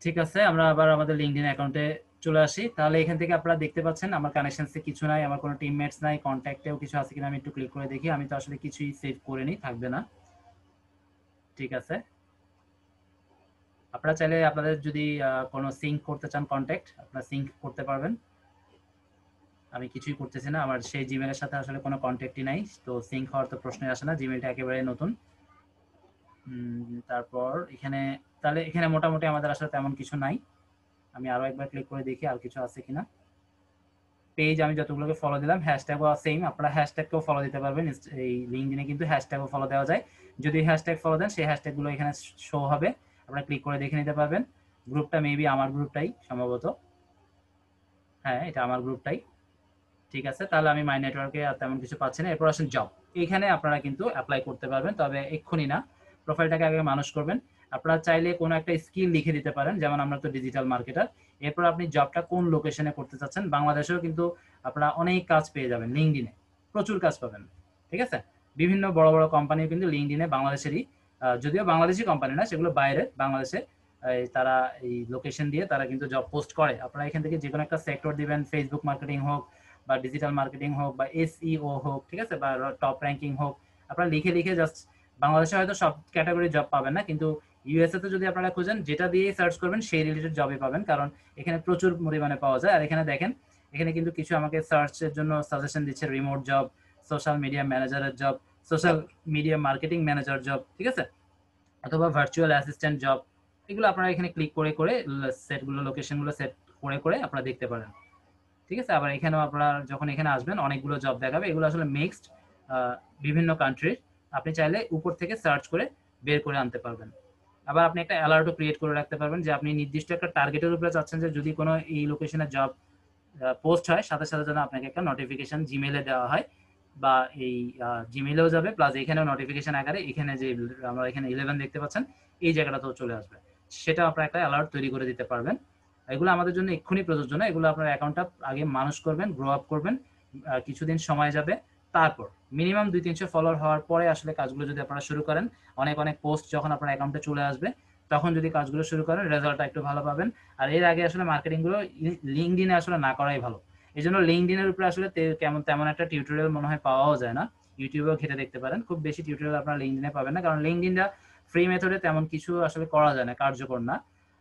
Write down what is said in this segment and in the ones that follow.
ঠিক আছে, আমরা আবার আমাদের লিঙ্কডইন অ্যাকাউন্টে চলে আসি। তাহলে এখান থেকে আপনারা দেখতে পাচ্ছেন আমার কানেকশনসে কিছু নাই, আমার কোনো টিমমেটস নাই, কন্ট্যাক্টেও কিছু আছে কিনা আমি একটু ক্লিক করে দেখি। আমি তো আসলে কিছুই সেভ করিনি, থাকবে না। ঠিক আছে, আপনারা চাইলে আপনাদের যদি কোনো সিঙ্ক করতে চান কন্ট্যাক্ট, আপনারা সিঙ্ক করতে পারবেন। আমি কিছুই করতেছি না, আমার সেই জিমেলের সাথে আসলে কোনো কন্ট্যাক্টই নাই, তো সিঙ্ক হওয়ার তো প্রশ্নই আসে না, জিমেলটা একেবারে নতুন। তারপর এখানে, তাহলে এখানে মোটামুটি আমাদের আসলে তেমন কিছু নাই। আমি আরও একবার ক্লিক করে দেখি আর কিছু আছে কিনা। পেজ আমি যতগুলোকে ফলো দিলাম, হ্যাশট্যাগও সেম, আপনারা হ্যাশট্যাগকেও ফলো দিতে পারবেন। এই লিঙ্কডিনে কিন্তু হ্যাশট্যাগও ফলো দেওয়া যায়। যদি হ্যাশট্যাগ ফলো দেন, সেই হ্যাশট্যাগুলো এখানে শো হবে, আপনারা ক্লিক করে দেখে নিতে পারবেন। গ্রুপটা মেবি আমার গ্রুপটাই সম্ভবত, হ্যাঁ এটা আমার গ্রুপটাই। ঠিক আছে, তাহলে আমি মাই নেটওয়ার্কে আর তেমন কিছু পাচ্ছি না। এরপর আসেন জব, এইখানে আপনারা কিন্তু অ্যাপ্লাই করতে পারবেন, তবে এক্ষুনি না, প্রোফাইলটাকে আগে মানুষ করবেন। আপনারা চাইলে কোনো একটা স্কিল লিখে দিতে পারেন, যেমন আমরা তো ডিজিটাল মার্কেটার। এরপর আপনি জবটা কোন লোকেশনে করতে চাচ্ছেন, বাংলাদেশেও কিন্তু আপনারা অনেক কাজ পেয়ে যাবেন লিঙ্কডিনে, প্রচুর কাজ পাবেন। ঠিক আছে, বিভিন্ন বড় বড় কোম্পানি কিন্তু লিঙ্কডিনে বাংলাদেশেরই, যদিও বাংলাদেশি কোম্পানি না, সেগুলো বাইরে, বাংলাদেশে তারা এই লোকেশন দিয়ে তারা কিন্তু জব পোস্ট করে। আপনারা এখান থেকে যে কোনো একটা সেক্টর দিবেন, ফেসবুক মার্কেটিং হোক বা ডিজিটাল মার্কেটিং হোক বা এসইও হোক, ঠিক আছে, বা টপ র্যাঙ্কিং হোক, আপনারা লিখে লিখে জাস্ট, বাংলাদেশে হয়তো সব ক্যাটাগরি জব পাবেন না, কিন্তু ইউএসএ তে যদি আপনারা খুঁজেন, যেটা দিয়ে সার্চ করবেন সেই রিলেটেড জবই পাবেন, কারণ এখানে প্রচুর পরিমাণে পাওয়া যায়। আর এখানে দেখেন, এখানে কিন্তু কিছু আমাকে সার্চের জন্য সাজেশন দিচ্ছে, রিমোট জব, সোশ্যাল মিডিয়া ম্যানেজারের job, social media marketing manager job, ঠিক আছে, অথবা ভার্চুয়াল অ্যাসিস্ট্যান্ট জব। এগুলো আপনারা এখানে ক্লিক করে করে সেটগুলো, লোকেশনগুলো সেট করে করে আপনারা দেখতে পারেন। ঠিক আছে, আবার এখানেও আপনারা যখন এখানে আসবেন অনেকগুলো জব দেখাবে, এগুলো আসলে মিক্সড, বিভিন্ন কান্ট্রির। আপনি চাইলে উপর থেকে সার্চ করে বের করে আনতে পারবেন। আবার আপনি একটা অ্যালার্টও ক্রিয়েট করে রাখতে পারবেন, যে আপনি নির্দিষ্ট একটা টার্গেটের উপরে চাচ্ছেন যে যদি কোনো এই লোকেশনে জব পোস্ট হয়, সাথে সাথে যেন আপনাকে একটা নোটিফিকেশন জিমেলে দেওয়া হয়, বা এই জিমেলেও যাবে, প্লাস এখানেও নোটিফিকেশন আকারে এখানে যে আমরা এখানে 11 দেখতে পাচ্ছেন, এই জায়গাটাতেও চলে আসবে। সেটা আপনার একটা অ্যালার্ট তৈরি করে দিতে পারবেন। এগুলো আমাদের জন্য এক্ষুনি প্রযোজ্য না, এগুলো আপনার অ্যাকাউন্টটা আগে মানুষ করবেন, গ্রো আপ করবেন, কিছুদিন সময় যাবে। তারপর মিনিমাম 200-300 ফলোয়ার হওয়ার পরে আসলে কাজগুলো যদি আপনারা শুরু করেন, অনেক অনেক পোস্ট যখন আপনার অ্যাকাউন্টে চলে আসবে, তখন যদি কাজগুলো শুরু করেন, রেজাল্টটা একটু ভালো পাবেন। আর এর আগে আসলে মার্কেটিংগুলো লিঙ্কডইনে আসলে না করাই ভালো। এই জন্য লিঙ্কডইনের উপরে আসলে তেমন একটা টিউটোরিয়াল মনে হয় পাওয়াও যায় না। ইউটিউবেও ঘেটে দেখতে পারেন, খুব বেশি টিউটোরিয়াল আপনারা লিঙ্কডইনে পাবেন না, কারণ লিঙ্কডইনটা ফ্রি মেথডে তেমন কিছু আসলে করা যায় না, কার্যকর না।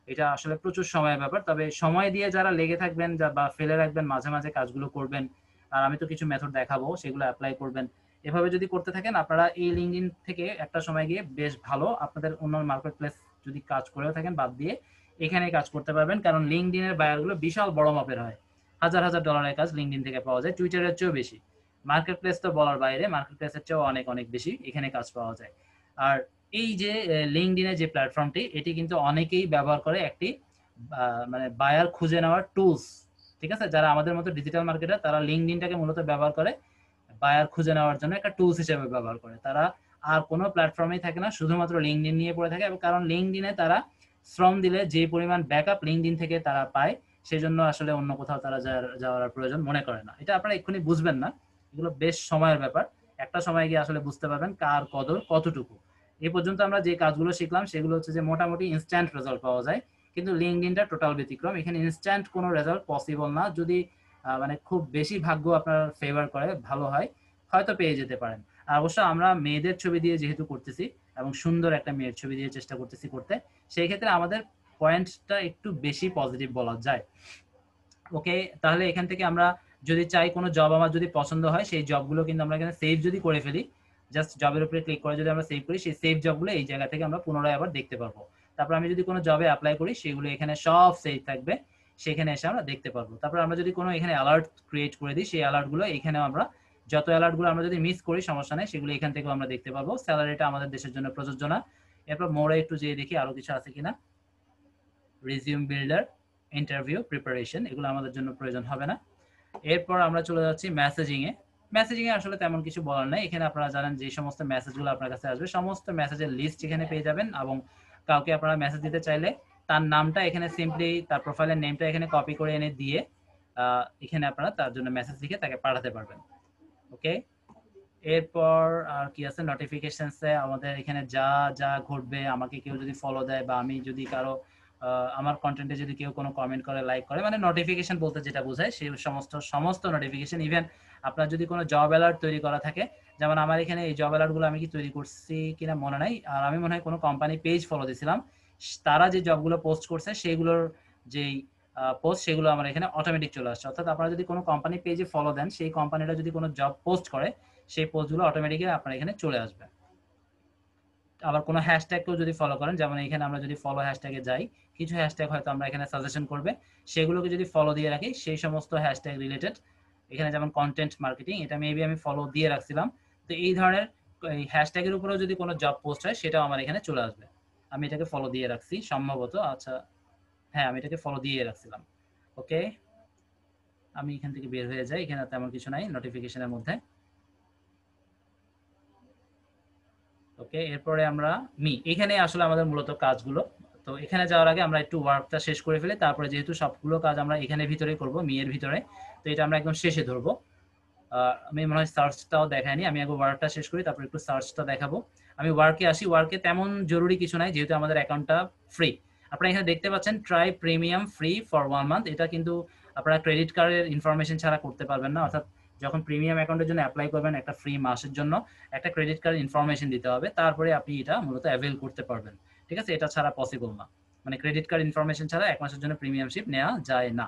এটা আসলে প্রচুর সময়ের ব্যাপার, তবে সময় দিয়ে যারা লেগে থাকবেন বা ফেলে রাখবেন, মাঝে মাঝে কাজগুলো করবেন, আর আমি তো কিছু মেথড দেখাবো, সেগুলো অ্যাপ্লাই করবেন। এভাবে যদি করতে থাকেন, আপনারা এই লিঙ্কডইন থেকে একটা সময় গিয়ে বেশ ভালো আপনাদের অন্য মার্কেট প্লেস যদি কাজ করেও থাকেন বাদ দিয়ে এখানে কাজ করতে পারবেন, কারণ লিঙ্কডইনের বায়ারগুলো বিশাল বড় মাপের হয়। হাজার হাজার ডলারের কাজ লিঙ্কডইন থেকে পাওয়া যায়, টুইটারের চেয়েও বেশি। মার্কেট প্লেস তো বলার বাইরে, মার্কেট প্লেসের চেয়েও অনেক অনেক বেশি এখানে কাজ পাওয়া যায়। আর এই যে লিঙ্কডইনের যে প্ল্যাটফর্মটি, এটি কিন্তু অনেকেই ব্যবহার করে একটি মানে বায়ার খুঁজে নেওয়ার টুলস। ঠিক আছে, যারা আমাদের মতো ডিজিটাল মার্কেটার, তারা লিঙ্কডইনটাকে মূলত ব্যবহার করে বায়ার খুঁজে নেওয়ার জন্য একটা টুলস হিসেবে ব্যবহার করে। তারা আর কোনো প্ল্যাটফর্মেই থাকে না, শুধুমাত্র লিঙ্কডইন নিয়ে পড়ে থাকে, এবং কারণ লিঙ্কডইনে তারা শ্রম দিলে যে পরিমাণ ব্যাকআপ লিঙ্কডইন থেকে তারা পায়, সেজন্য আসলে অন্য কোথাও তারা যাওয়ার প্রয়োজন মনে করে না। এটা আপনারা এক্ষুনি বুঝবেন না, এগুলো বেশ সময়ের ব্যাপার। একটা সময় গিয়ে আসলে বুঝতে পারবেন কার কদর কতটুকু। এ পর্যন্ত আমরা যে কাজগুলো শিখলাম, সেগুলো হচ্ছে যে মোটামুটি ইনস্ট্যান্ট রেজাল্ট পাওয়া যায়, কিন্তু লিঙ্কডইনটা টোটাল ব্যতিক্রম। এখানে ইনস্ট্যান্ট কোনো রেজাল্ট পসিবল না, যদি মানে খুব বেশি ভাগ্য আপনার ফেভার করে, ভালো হয়, হয়তো পেয়ে যেতে পারেন। আর অবশ্য আমরা মেয়েদের ছবি দিয়ে যেহেতু করতেছি, এবং সুন্দর একটা মেয়ের ছবি দিয়ে চেষ্টা করতেছি করতে, সেই ক্ষেত্রে আমাদের পয়েন্টটা একটু বেশি পজিটিভ বলা যায়। ওকে, তাহলে এখান থেকে আমরা যদি চাই কোনো জব আমার যদি পছন্দ হয়, সেই জবগুলো কিন্তু আমরা এখানে সেভ যদি করে ফেলি, জাস্ট জবের উপরে ক্লিক করে যদি আমরা সেভ করি, সেই সেভ জবগুলো এই জায়গা থেকে আমরা পুনরায় আবার দেখতে পারবো। তারপর আমি যদি কোনো জবে অ্যাপ্লাই করি, সেগুলো এখানে সব সেভ থাকবে, সেখানে এসে আমরা দেখতে পারবো। তারপর আমরা যদি কোনো এখানে অ্যালার্ট ক্রিয়েট করে দিই, সেই অ্যালার্টগুলো এখানেও আমরা, যত অ্যালার্টগুলো আমরা যদি মিস করি সমস্যা নেই, সেগুলো এখান থেকেও আমরা দেখতে পারবো। স্যালারিটা আমাদের দেশের জন্য প্রযোজ্য না। এরপর মোড়ে একটু যেয়ে দেখি আরো কিছু আছে কিনা। রিজিউম বিল্ডার, ইন্টারভিউ প্রিপারেশন, এগুলো আমাদের জন্য প্রয়োজন হবে না। এরপর আমরা চলে যাচ্ছি মেসেজিং এ। মেসেজিং এ আসলে তেমন কিছু বলার নাই, এখানে আপনারা জানেন যে সমস্ত মেসেজগুলো আপনার কাছে আসবে, সমস্ত মেসেজের লিস্ট এখানে পেয়ে যাবেন, এবং কাউকে আপনারা মেসেজ দিতে চাইলে তার নামটা এখানে সিম্পলি, তার প্রোফাইলের নেমটা এখানে কপি করে এনে দিয়ে এখানে আপনারা তার জন্য মেসেজ লিখে তাকে পাঠাতে পারবেন। ওকে, এরপর আর কি আছে, নোটিফিকেশনসে আমাদের এখানে যা যা ঘটবে, আমাকে কেউ যদি ফলো দেয় বা আমি যদি কারো আমার কন্টেন্টে যদি কেউ কোনো কমেন্ট করে, লাইক করে, মানে নোটিফিকেশন বলতে যেটা বোঝায় সেই সমস্ত নোটিফিকেশন, ইভেন আপনার যদি কোনো জব অ্যালার্ট তৈরি করা থাকে, যেমন আমার এখানে এই জব অ্যালার্টগুলো আমি কি তৈরি করছি কিনা মনে নাই, আর আমি মনে হয় কোনো কোম্পানি পেজ ফলো দিয়েছিলাম, তারা যে জবগুলো পোস্ট করছে সেগুলোর যেই পোস্ট সেগুলো আমার এখানে অটোমেটিক চলে আসছে। অর্থাৎ আপনারা যদি কোনো কোম্পানি পেজে ফলো দেন, সেই কোম্পানিটা যদি কোনো জব পোস্ট করে, সেই পোস্টগুলো অটোমেটিক্যালি আপনার এখানে চলে আসবে। আবার কোনো হ্যাশট্যাগকেও যদি ফলো করেন, যেমন এখানে আমরা যদি ফলো হ্যাশট্যাগে যাই, কিছু হ্যাশট্যাগ হয়তো আমরা এখানে সাজেশন করবে, সেগুলোকে যদি ফলো দিয়ে রাখি, সেই সমস্ত হ্যাশট্যাগ রিলেটেড, এখানে যেমন কন্টেন্ট মার্কেটিং, এটা মেবি আমি ফলো দিয়ে রাখছিলাম, তো এই ধরনের এই হ্যাশট্যাগের উপরেও যদি কোনো জব পোস্ট হয়, সেটাও আমার এখানে চলে আসবে। আমি এটাকে ফলো দিয়ে রাখছি সম্ভবত, আচ্ছা হ্যাঁ আমি এটাকে ফলো দিয়ে রাখছিলাম। ওকে, আমি এখান থেকে বের হয়ে যাই, এখানে তেমন কিছু নাই নোটিফিকেশনের মধ্যে। ওকে, এরপরে আমরা এখানে আসলে আমাদের মূলত কাজগুলো, তো এখানে যাওয়ার আগে আমরা একটু ওয়ার্কটা শেষ করে ফেলি, তারপরে যেহেতু সবগুলো কাজ আমরা এখানে ভিতরে করব, এর ভিতরে, তো এটা আমরা একদম শেষে ধরবো। আমি মনে হয় সার্চটাও দেখাইনি, আমি আগে ওয়ার্কটা শেষ করি, তারপর একটু সার্চটা দেখাবো। আমি ওয়ার্কে আসি, ওয়ার্কে তেমন জরুরি কিছু নাই, যেহেতু আমাদের অ্যাকাউন্টটা ফ্রি। আপনারা এখানে দেখতে পাচ্ছেন try premium free for 1 month, এটা কিন্তু আপনারা ক্রেডিট কার্ডের ইনফরমেশন ছাড়া করতে পারবেন না। অর্থাৎ যখন প্রিমিয়াম অ্যাকাউন্টের জন্য অ্যাপ্লাই করবেন একটা ফ্রি মাসের জন্য, একটা ক্রেডিট কার্ড ইনফরমেশন দিতে হবে, তারপরে আপনি এটা মূলত অ্যাভেল করতে পারবেন। ঠিক আছে, এটা ছাড়া পসিবল না, মানে ক্রেডিট কার্ড ইনফরমেশন ছাড়া 1 মাসের জন্য প্রিমিয়ামশিপ নেওয়া যায় না।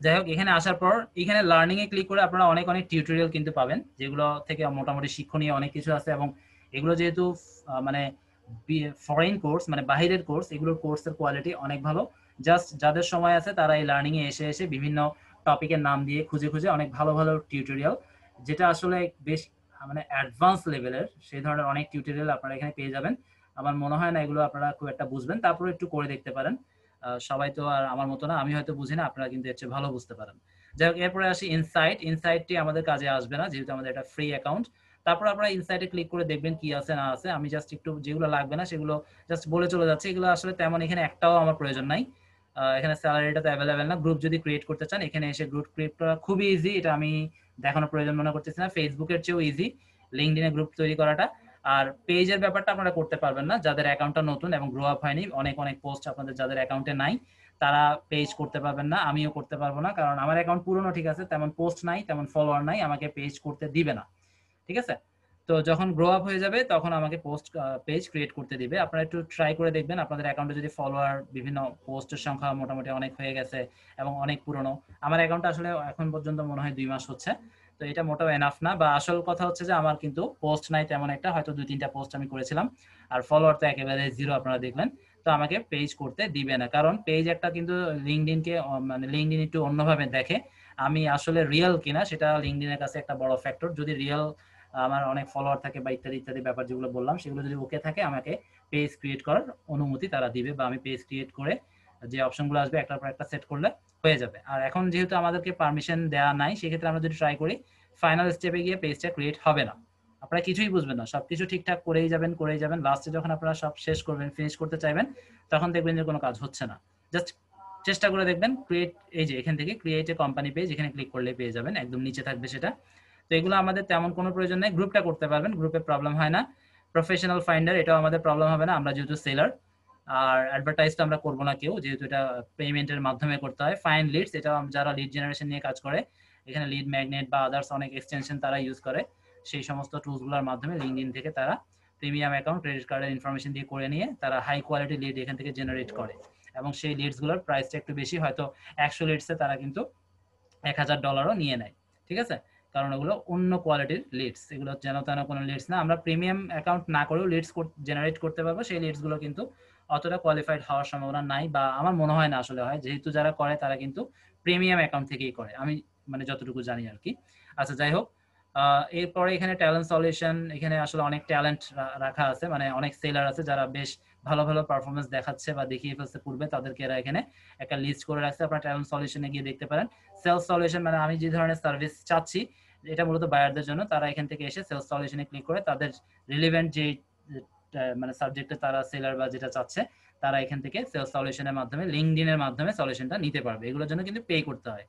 যাই হোক, এখানে আসার পর এখানে লার্নিং এ ক্লিক করে আপনারা অনেক অনেক টিউটোরিয়াল কিন্তু পাবেন, যেগুলো থেকে মোটামুটি শিক্ষণীয় অনেক কিছু আছে, এবং এগুলো যেহেতু মানে ফরেন কোর্স, মানে বাহিরের কোর্স, এগুলোর কোর্সের কোয়ালিটি অনেক ভালো। জাস্ট যাদের সময় আছে তারা এই লার্নিং এ এসে এসে বিভিন্ন টপিকের নাম দিয়ে খুঁজে খুঁজে অনেক ভালো ভালো টিউটোরিয়াল, যেটা আসলে বেশ মানে অ্যাডভান্স লেভেলের, সেই ধরনের অনেক টিউটোরিয়াল আপনারা এখানে পেয়ে যাবেন। আমার মনে হয় না এগুলো আপনারা খুব একটা বুঝবেন, তারপরে একটু করে দেখতে পারেন। সবাই তো আর আমার মতো না, আমি হয়তো বুঝি না, আপনারা কিন্তু এর চেয়ে ভালো বুঝতে পারেন। যাই হোক, এরপরে আসি ইনসাইট। ইনসাইটটি আমাদের কাজে আসবে না, যেহেতু আমাদের এটা ফ্রি অ্যাকাউন্ট। তারপর আপনারা ইনসাইটে ক্লিক করে দেখবেন কি আছে না আছে। আমি জাস্ট একটু যেগুলো লাগবে না সেগুলো জাস্ট বলে চলে যাচ্ছে, এগুলো আসলে তেমন এখানে একটাও আমার প্রয়োজন নাই। এখানে স্যালারিটা তো অ্যাভেলেবেল না। গ্রুপ যদি ক্রিয়েট করতে চান, এখানে এসে গ্রুপ ক্রিয়েট করা খুবই ইজি, এটা আমি দেখানোর প্রয়োজন মনে করতেছি না। ফেসবুকের চেয়েও ইজি লিঙ্কডইনে গ্রুপ তৈরি করাটা। আর পেজের ব্যাপারটা আপনারা করতে পারবেন না, যাদের অ্যাকাউন্টটা নতুন এবং গ্রো আপ হয়নি, অনেক অনেক পোস্ট আপনাদের যাদের অ্যাকাউন্টে নাই, তারা পেজ করতে পারবেন না, আমিও করতে পারবো না, কারণ আমার অ্যাকাউন্ট পুরনো, ঠিক আছে, তেমন পোস্ট নাই, তেমন ফলোয়ার নাই, আমাকে পেজ করতে দিবে না। ঠিক আছে, তো যখন গ্রো আপ হয়ে যাবে তখন আমাকে পেজ ক্রিয়েট করতে দিবে। আপনারা একটু ট্রাই করে দেখবেন, আপনাদের অ্যাকাউন্টে যদি ফলোয়ার, বিভিন্ন পোস্টের সংখ্যা মোটামুটি অনেক হয়ে গেছে এবং অনেক পুরনো। আমার অ্যাকাউন্টটা আসলে এখন পর্যন্ত মনে হয় 2 মাস হচ্ছে, তো এটা মোটেও এনাফ না। বা আসল কথা হচ্ছে যে আমার কিন্তু পোস্ট নাই তেমন একটা, হয়তো 2-3টা পোস্ট আমি করেছিলাম, আর ফলোয়ার তো একেবারে জিরো আপনারা দেখলেন। তো আমাকে পেজ করতে দিবে না, কারণ পেজ একটা কিন্তু লিঙ্কডইনকে, মানে লিঙ্কডইন একটু অন্যভাবে দেখে, আমি আসলে রিয়েল কিনা সেটা লিঙ্কডইনের কাছে একটা বড় ফ্যাক্টর। যদি রিয়েল আমার অনেক ফলোয়ার থাকে বা ইত্যাদি ইত্যাদি ব্যাপার যেগুলো বললাম, সেগুলো যদি ওকে থাকে, আমাকে পেজ ক্রিয়েট করার অনুমতি তারা দিবে, বা আমি পেজ ক্রিয়েট করে যে অপশনগুলো আসবে একটার পর একটা সেট করলে হয়ে যাবে। আর এখন যেহেতু আমাদেরকে পারমিশন দেওয়া নাই, সেক্ষেত্রে আমরা যদি ট্রাই করি, ফাইনাল স্টেপে গিয়ে পেজটা ক্রিয়েট হবে না, আপনারা কিছুই বুঝবেন না, সবকিছু ঠিকঠাক করেই যাবেন, লাস্টে যখন আপনারা সব শেষ করবেন, ফিনিশ করতে চাইবেন, তখন দেখবেন যে কোনো কাজ হচ্ছে না। জাস্ট চেষ্টা করে দেখবেন, ক্রিয়েট, এই যে এখান থেকে ক্রিয়েট এ কোম্পানি পেজ, এখানে ক্লিক করলে পেয়ে যাবেন, একদম নিচে থাকবে সেটা। তো এগুলো আমাদের তেমন কোনো প্রয়োজন নেই, গ্রুপটা করতে পারবেন, গ্রুপে প্রবলেম হয় না। প্রফেশনাল ফাইন্ডার, এটাও আমাদের প্রবলেম হবে না, আমরা যেহেতু সেলার। আর অ্যাডভার্টাইজটা আমরা করবো না কেউ, যেহেতু এটা পেমেন্টের মাধ্যমে করতে হয়। ফাইন লিডস, এটা যারা লিড জেনারেশন নিয়ে কাজ করে, এখানে লিড ম্যাগনেট বা আদার্স অনেক এক্সটেনশন তারা ইউজ করে, সেই সমস্ত টুলসগুলোর মাধ্যমে লিঙ্কডইন থেকে তারা প্রিমিয়াম অ্যাকাউন্ট, ক্রেডিট কার্ডের ইনফরমেশন দিয়ে করে নিয়ে তারা হাই কোয়ালিটি লিড এখান থেকে জেনারেট করে, এবং সেই লিডসগুলোর প্রাইসটা একটু বেশি, হয়তো 100 লিডসে তারা কিন্তু $1000 নিয়ে নেয়। ঠিক আছে, কারণ ওগুলো অন্য কোয়ালিটির লিডস, এগুলো যেন তেন কোনো লিডস না। আমরা প্রিমিয়াম অ্যাকাউন্ট না করেও লিডস জেনারেট করতে পারবো, সেই লিডসগুলো কিন্তু অতটা কোয়ালিফাইড হওয়ার সম্ভাবনা নাই, বা আমার মনে হয় না আসলে হয়, যেহেতু যারা করে তারা কিন্তু প্রিমিয়াম অ্যাকাউন্ট থেকেই করে, আমি মানে যতটুকু জানি আর কি। আচ্ছা, যাই হোক, এরপরে এখানে ট্যালেন্ট সলিউশন, এখানে আসলে অনেক ট্যালেন্ট রাখা আছে, মানে অনেক সেলার আছে যারা বেশ ভালো ভালো পারফরমেন্স দেখাচ্ছে বা দেখিয়ে ফেলছে পূর্বে, তাদেরকে এরা এখানে একটা লিস্ট করে রাখছে, আপনারা ট্যালেন্ট সলিউশনে গিয়ে দেখতে পারেন। সেলস সলিউশন, মানে আমি যে ধরনের সার্ভিস চাচ্ছি, এটা মূলত বায়ারদের জন্য, তারা এখান থেকে এসে সেলস সলিউশনে ক্লিক করে তাদের রিলেভেন্ট যে মানে সাবজেক্টে তারা সেলার বা যেটা চাচ্ছে, তারা এখান থেকে সেলস সলিউশনের মাধ্যমে, লিঙ্কডইনের মাধ্যমে সলিউশনটা নিতে পারবে। এগুলোর জন্য কিন্তু পে করতে হয়,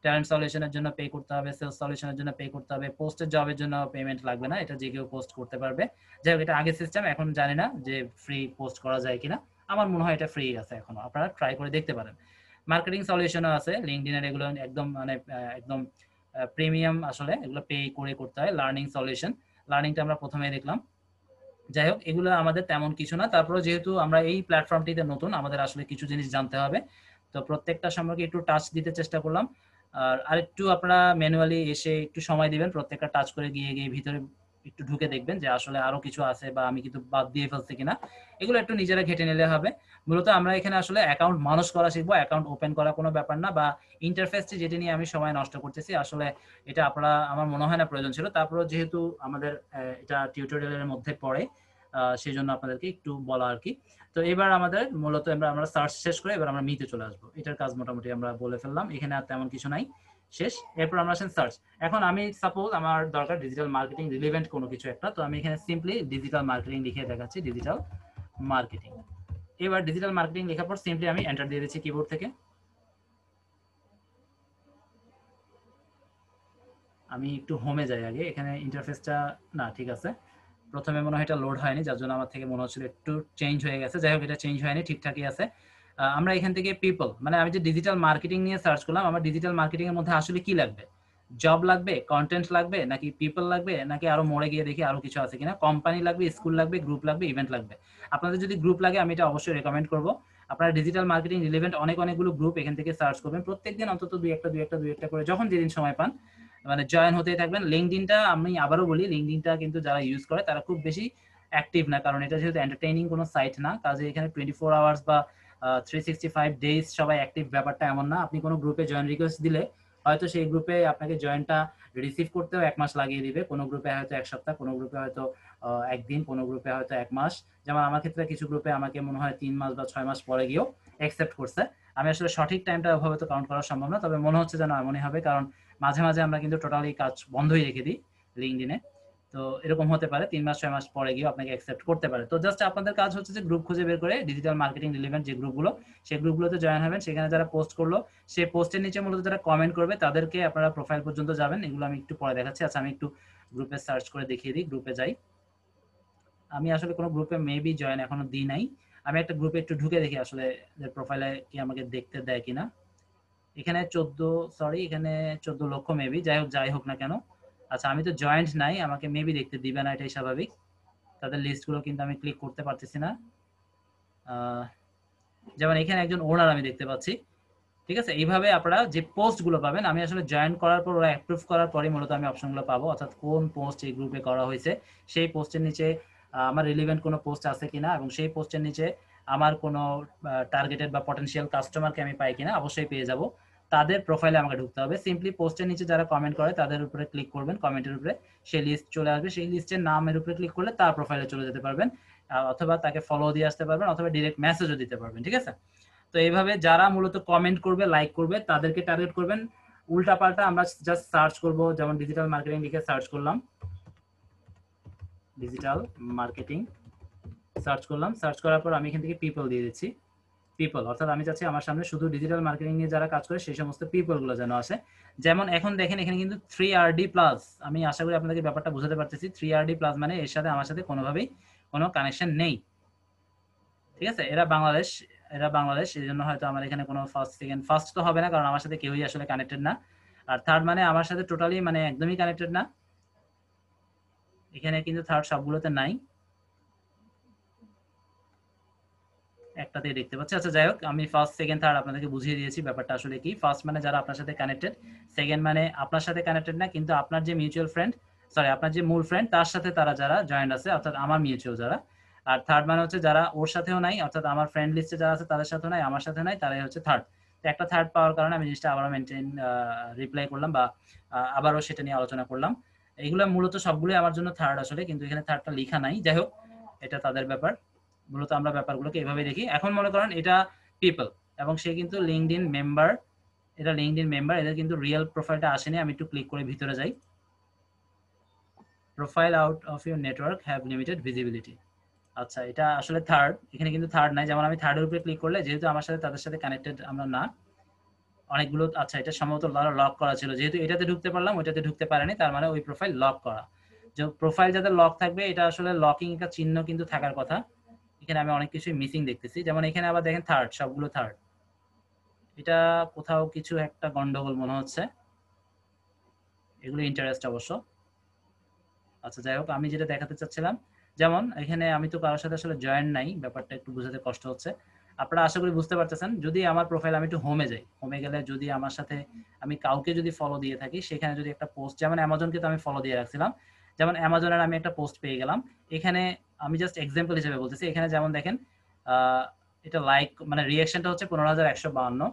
ট্যালেন্ট সলিউশনের জন্য পে করতে হবে, সেলস সলিউশনের জন্য পে করতে হবে। পোস্টের জবের জন্য পেমেন্ট লাগবে না, এটা যে কেউ পোস্ট করতে পারবে। যাই হোক, এটা আগের সিস্টেম, এখন জানি না যে ফ্রি পোস্ট করা যায় কিনা, আমার মনে হয় এটা ফ্রি আছে এখনো, আপনারা ট্রাই করে দেখতে পারেন। মার্কেটিং সলিউশনও আছে লিঙ্কডইনের, এগুলো একদম মানে একদম প্রিমিয়াম, আসলে এগুলো পে করে করতে হয়। লার্নিং সলিউশন, লার্নিংটা আমরা প্রথমে দেখলাম। যাই হোক, এগুলো আমাদের তেমন কিছু না। তারপরে যেহেতু আমরা এই প্ল্যাটফর্মটিতে নতুন, আমাদের আসলে কিছু জিনিস জানতে হবে, তো প্রত্যেকটা সম্পর্কে একটু টাচ দিতে চেষ্টা করলাম। আর আরেকটু আপনারা ম্যানুয়ালি এসে একটু সময় দিবেন, প্রত্যেকটা টাচ করে গিয়ে গিয়ে ভিতরে একটু ঢুকে দেখবেন যে আসলে আরো কিছু আছে বা আমি কিন্তু বাদ দিয়ে ফেলছি কিনা, এগুলো একটু নিজেরা ঘেটে নিলে হবে। মূলত আমরা এখানে আসলে অ্যাকাউন্ট মানুষ করা শিখবো, অ্যাকাউন্ট ওপেন করা কোনো ব্যাপার না, বা ইন্টারফেসটি যেটি নিয়ে আমি সময় নষ্ট করতেছি আসলে এটা আপনারা, আমার মনে হয় না প্রয়োজন ছিল। তারপরে যেহেতু আমাদের এটা টিউটোরিয়ালের মধ্যে পড়ে, সেই জন্য আপনাদেরকে একটু বলা আর কি। তো এবার আমাদের মূলত আমরা সার্চ শেষ করে এবার আমরা মিতে চলে আসবো। এটার কাজ মোটামুটি আমরা বলে ফেললাম, এখানে আর তেমন কিছু নাই, শেষ। এরপর আমরা আসেন সার্চ। এখন আমি সাপোজ আমার দরকার ডিজিটাল মার্কেটিং রিলেভেন্ট কোনো কিছু একটা, তো আমি এখানে সিম্পলি ডিজিটাল মার্কেটিং লিখে দেখাচ্ছি, ডিজিটাল মার্কেটিং। এবার ডিজিটাল মার্কেটিং লেখার পর সিম্পলি আমি এন্টার দিয়ে দিচ্ছি কিবোর্ড থেকে। আমি একটু হোমে যাই আগে, এখানে ইন্টারফেসটা না ঠিক আছে, প্রথমে মনে হয় এটা লোড হয়নি, যার জন্য আমার থেকে মনে হচ্ছিল একটু চেঞ্জ হয়ে গেছে। যাই হোক, এটা চেঞ্জ হয়নি, ঠিকঠাকই আছে। আমরা এখান থেকে পিপল, মানে আমি যে ডিজিটাল মার্কেটিং নিয়ে সার্চ করলাম, আমার ডিজিটাল মার্কেটিং এর মধ্যে আসলে কি লাগবে, জব লাগবে, কন্টেন্ট লাগবে, নাকি পিপল লাগবে, নাকি আরো মোড়ে গিয়ে দেখি আরো কিছু আছে কিনা, কোম্পানি লাগবে, স্কুল লাগবে, গ্রুপ লাগবে, ইভেন্ট লাগবে। আপনাদের যদি গ্রুপ লাগে আমি এটা অবশ্যই রেকমেন্ড করবো। আপনারা ডিজিটাল মার্কেটিং রিলেভেন্ট অনেকগুলো গ্রুপ এখান থেকে সার্চ করবেন, প্রত্যেকদিন অন্তত দুই একটা করে যখন যেদিন সময় পান মানে জয়েন হতেই থাকবেন। লিঙ্কডইনটা আমি আবারও বলি, লিঙ্কডইনটা কিন্তু যারা ইউজ করে তারা খুব বেশি অ্যাক্টিভ না, কারণ এটা যেহেতু এন্টারটেইনিং কোনো সাইট না, কাজে এখানে 24 আওয়ার্স বা 365 ডেজ সবাই অ্যাক্টিভ ব্যাপারটা এমন না। আপনি কোনো গ্রুপে জয়েন রিকোয়েস্ট দিলে হয়তো সেই গ্রুপে আপনাকে জয়েনটা রিসিভ করতেও 1 মাস লাগিয়ে দিবে, কোনো গ্রুপে হয়তো 1 সপ্তাহ, কোনো গ্রুপে হয়তো 1 দিন, কোনো গ্রুপে হয়তো 1 মাস। যেমন আমার ক্ষেত্রে কিছু গ্রুপে আমাকে মনে হয় 3 মাস বা 6 মাস পরে গিয়েও অ্যাকসেপ্ট করছে। আমি আসলে সঠিক টাইমটা ওভাবে তো কাউন্ট করা সম্ভব না, তবে মনে হচ্ছে যেন এমনই হবে, কারণ মাঝে মাঝে আমরা কিন্তু টোটালি কাজ বন্ধই রেখে দিই লিঙ্কডইনে। তো এরকম হতে পারে 3 মাস 6 মাস পরে গিয়ে আপনাকে অ্যাকসেপ্ট করতে পারে। তো জাস্ট আপনাদের কাজ হচ্ছে যে গ্রুপ খুঁজে বের করে ডিজিটাল মার্কেটিং রিলেভেন্ট যে গ্রুপগুলো, সেই গ্রুপগুলোতে জয়েন হবেন। সেখানে যারা পোস্ট করলো সেই পোস্টের নিচে মূলত যারা কমেন্ট করবে তাদেরকে আপনারা প্রোফাইল পর্যন্ত যাবেন, এগুলো আমি একটু পরে দেখাচ্ছি। আচ্ছা, আমি একটু গ্রুপে সার্চ করে দেখিয়ে দিই, গ্রুপে যাই। আমি আসলে কোনো গ্রুপে মেবি জয়েন এখনো দিই নাই, আমি একটা গ্রুপে একটু ঢুকে দেখি আসলে প্রোফাইলে কি আমাকে দেখতে দেয় কিনা। এখানে 14 লক্ষ মেবি, যাই হোক না কেন। আচ্ছা, আমি তো জয়েন্ট নাই, আমাকে মেবি দেখতে দিবে না, এটাই স্বাভাবিক। তাদের লিস্টগুলো কিন্তু আমি ক্লিক করতে পারতেছি না। যেমন এখানে একজন ওনার আমি দেখতে পাচ্ছি, ঠিক আছে। এইভাবে আপনারা যে পোস্টগুলো পাবেন, আমি আসলে জয়েন করার পর ওরা অ্যাপ্রুভ করার পরই মূলত আমি অপশনগুলো পাবো, অর্থাৎ কোন পোস্ট এই গ্রুপে করা হয়েছে, সেই পোস্টের নিচে আমার রিলেভেন্ট কোনো পোস্ট আছে কিনা, এবং সেই পোস্টের নিচে আমার কোনো টার্গেটেড বা পটেনশিয়াল কাস্টমারকে আমি পাই কিনা, অবশ্যই পেয়ে যাব। তাদের প্রোফাইলে আমাকে ঢুকতে হবে। সিম্পলি পোস্টের নিচে যারা কমেন্ট করে তাদের উপরে ক্লিক করবেন, কমেন্টের উপরে সেই লিস্ট চলে আসবে, সেই লিস্টের নামের উপরে ক্লিক করলে তার প্রোফাইলে চলে যেতে পারবেন, অথবা তাকে ফলো দিয়ে আসতে পারবেন, অথবা ডিরেক্ট মেসেজও দিতে পারবেন, ঠিক আছে। তো এইভাবে যারা মূলত কমেন্ট করবে, লাইক করবে, তাদেরকে টার্গেট করবেন। উল্টাপাল্টা আমরা জাস্ট সার্চ করব, যেমন ডিজিটাল মার্কেটিং লিখে সার্চ করলাম, ডিজিটাল মার্কেটিং সার্চ করলাম, সার্চ করার পর আমি এখান থেকে পিপল দিয়ে দিচ্ছি। পিপল অর্থাৎ আমি চাচ্ছি আমার সামনে শুধু ডিজিটাল মার্কেটিং নিয়ে যারা কাজ করে সেই সমস্ত পিপলগুলো যেন আসে। যেমন এখন দেখেন এখানে কিন্তু 3RD প্লাস, আমি আশা করি আপনাদেরকে ব্যাপারটা বুঝাতে পারতেছি। 3RD প্লাস মানে এর সাথে আমার সাথে কোনোভাবেই কোনো কানেকশন নেই, ঠিক আছে। এরা বাংলাদেশ, এই জন্য হয়তো আমার এখানে কোনো ফার্স্ট সেকেন্ড, ফার্স্ট তো হবে না কারণ আমার সাথে কেউই আসলে কানেক্টেড না। আর থার্ড মানে আমার সাথে টোটালি মানে একদমই কানেক্টেড না, এখানে কিন্তু থার্ড সবগুলোতে নাই, একটাতেই দেখতে পাচ্ছি। আচ্ছা, যাই হোক, আমি ফার্স্ট সেকেন্ড থার্ড আপনাদেরকে বুঝিয়ে দিয়েছি ব্যাপারটা আসলে কি। ফার্স্ট মানে যারা আপনার সাথে কানেক্টেড, সেকেন্ড মানে আপনার সাথে কানেক্টেড না কিন্তু আপনার যে মিউচুয়াল ফ্রেন্ড, সরি আপনার যে মূল ফ্রেন্ড তার সাথে তারা যারা জয়েন্ট আছে, অর্থাৎ আমার মিউচুয়াল যারা। আর থার্ড মানে হচ্ছে যারা ওর সাথেও নাই, অর্থাৎ আমার ফ্রেন্ড লিস্টে যারা আছে তাদের সাথেও নাই, আমার সাথে নাই, তারাই হচ্ছে থার্ড। তো একটা থার্ড পাওয়ার কারণে আমি জিনিসটা আবারও রিপ্লাই করলাম বা আবারও সেটা নিয়ে আলোচনা করলাম। এইগুলো মূলত সবগুলোই আমার জন্য থার্ড আসলে, কিন্তু এখানে থার্ডটা লেখা নাই। যাই হোক, এটা তাদের ব্যাপার, মূলত আমরা ব্যাপারগুলোকে এভাবে দেখি। এখন মনে করেন এটা পিপল এবং সে কিন্তু লিঙ্কডইন মেম্বার, এটা লিঙ্কডইন মেম্বার, এদের কিন্তু রিয়েল প্রোফাইলটা আসেনি। আমি একটু ক্লিক করে ভিতরে যাই। Profile out of your network have limited visibility. আচ্ছা, এটা আসলে থার্ড, এখানে কিন্তু থার্ড নাই। যেমন আমি থার্ডের উপরে ক্লিক করলে যেহেতু আমার সাথে তাদের সাথে কানেক্টেড আমরা না, অনেকগুলো, আচ্ছা এটা সম্ভবত লক করা ছিল, যেহেতু এটাতে ঢুকতে পারলাম ওইটাতে ঢুকতে পারেনি, তার মানে ওই প্রোফাইল লক করা। যে প্রোফাইল যাদের লক থাকবে এটা আসলে লকিং একটা চিহ্ন কিন্তু থাকার কথা, এখানে আমি অনেক কিছুই মিসিং দেখতেছি। যেমন এখানে আবার দেখেন থার্ড, সবগুলো থার্ড। এটা কোথাও কিছু একটা গন্ডগোল মনে হচ্ছে। এগুলো ইন্টারেস্ট অবশ্য। আচ্ছা যাই হোক, আমি যেটা দেখাতে চাচ্ছিলাম, যেমন এখানে আমি তো কারোর সাথে আসলে জয়েন নাই, ব্যাপারটা একটু বোঝাতে কষ্ট হচ্ছে। আপনারা আশা করি বুঝতে পারতেছেন। যদি আমার প্রোফাইল, আমি একটু হোমে যাই, হোমে গেলে যদি আমার সাথে আমি কাউকে যদি ফলো দিয়ে থাকি, সেখানে যদি একটা পোস্ট, যেমন অ্যামাজনকে তো আমি ফলো দিয়ে রাখছিলাম, যেমন অ্যামাজনের আমি একটা পোস্ট পেয়ে গেলাম। এখানে আমি জাস্ট এক্সাম্পল হিসেবে বলতেছি, এখানে যেমন দেখেন এটা লাইক মানে রিঅ্যাকশনটা হচ্ছে 15,152।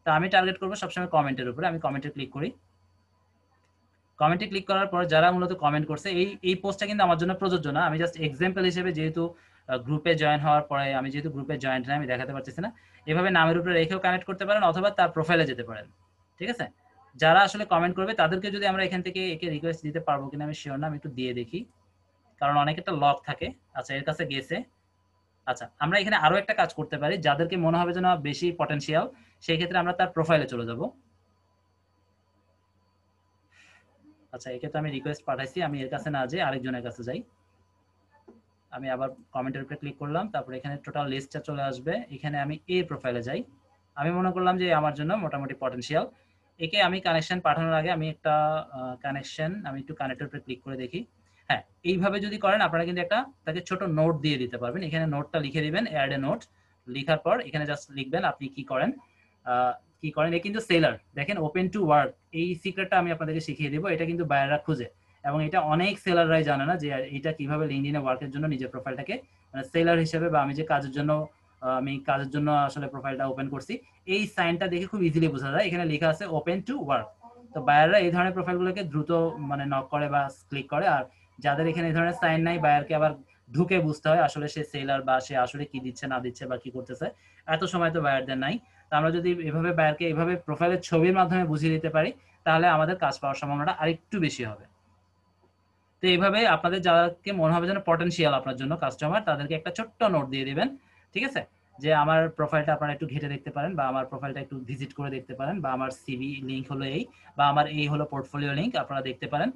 তা আমি টার্গেট করবো সবসময় কমেন্টের উপরে। আমি কমেন্টে ক্লিক করি। কমেন্টে ক্লিক করার পর যারা মূলত কমেন্ট করছে, এই পোস্টটা কিন্তু আমার জন্য প্রযোজ্য না। আমি জাস্ট এক্সাম্পল হিসেবে, যেহেতু গ্রুপে জয়েন হওয়ার পরে, আমি যেহেতু গ্রুপে জয়েন নাই, আমি দেখাতে পারতেছি না। এভাবে নামের উপরে রেখেও কানেক্ট করতে পারেন, অথবা তার প্রোফাইলে যেতে পারেন। ঠিক আছে, যারা আসলে কমেন্ট করবে তাদেরকে যদি আমরা এখান থেকে একে রিকোয়েস্ট দিতে পারবো কিনা আমি শিওর না। আমি একটু দিয়ে দেখি, কারণ অনেক একটা লক থাকে। আচ্ছা, এর কাছে গেছে। আচ্ছা, আমরা এখানে আরো একটা কাজ করতে পারি, যাদেরকে মনে হবে যেন বেশি পটেনশিয়াল, সেই ক্ষেত্রে আমরা তার প্রোফাইলে চলে যাব। আচ্ছা, একে তো আমি রিকোয়েস্ট পাঠাইছি, আমি এর কাছে না যাই, আরেকজনের কাছে যাই। আমি আবার কমেন্টের উপরে ক্লিক করলাম, তারপর এখানে টোটাল লিস্টটা চলে আসবে। এখানে আমি এ প্রোফাইলে যাই। আমি মনে করলাম যে আমার জন্য মোটামুটি পটেনশিয়াল। একে আমি কানেকশন পাঠানোর আগে আমি একটা কানেকশন, আমি একটু কানেক্টের উপরে ক্লিক করে দেখি। হ্যাঁ, এইভাবে যদি করেন আপনারা কিন্তু একটা তাকে ছোট নোট দিয়ে দিতে পারবেন। এখানে নোটটা লিখে দিবেন, অ্যাড এ নোট। লিখার পর এখানে জাস্ট লিখবেন আপনি কি করেন। কি করেন, এ কিন্তু সেলার, দেখেন ওপেন টু ওয়ার্ক, এই সিক্রেটটা আমি আপনাদেরকে শিখিয়ে দেবো। এটা কিন্তু বায়াররা খুঁজে, এবং এটা অনেক সেলাররাই জানে না যে এটা কিভাবে লিঙ্কডইনে ওয়ার্কের জন্য নিজের প্রোফাইলটাকে, মানে সেলার হিসেবে, বা আমি যে কাজের জন্য, আমি কাজের জন্য আসলে প্রোফাইলটা ওপেন করছি, এই সাইনটা দেখে খুব ইজিলি বোঝা যায়। এখানে লেখা আছে ওপেন টু ওয়ার্ক। তো বায়াররা এই ধরনের প্রোফাইলগুলোকে দ্রুত মানে নক করে বা ক্লিক করে। আর যাদের এখানে এই ধরনের সাইন নাই, বায়ারকে আবার ঢুকে বুঝতে হয় আসলে সে সেলার, বা সে আসলে কি দিচ্ছে না দিচ্ছে বা কি করতেছে। এত সময় তো বায়ারদের নাই। তো আমরা যদি এভাবে বায়ারকে এভাবে প্রোফাইলের ছবির মাধ্যমে বুঝিয়ে দিতে পারি, তাহলে আমাদের কাজ পাওয়ার সম্ভাবনাটা আরেকটু বেশি হবে। তো এইভাবে আপনাদের যাদেরকে মনে হবে যেন পটেনশিয়াল আপনার জন্য কাস্টমার, তাদেরকে একটা ছোট্ট নোট দিয়ে দিবেন। ঠিক আছে, যে আমার প্রোফাইলটা আপনারা একটু ঘেটে দেখতে পারেন, বা আমার প্রোফাইলটা একটু ভিজিট করে দেখতে পারেন, বা আমার সিভি লিঙ্ক হলো এই, বা আমার এই হলো পোর্টফোলিও লিঙ্ক, আপনারা দেখতে পারেন।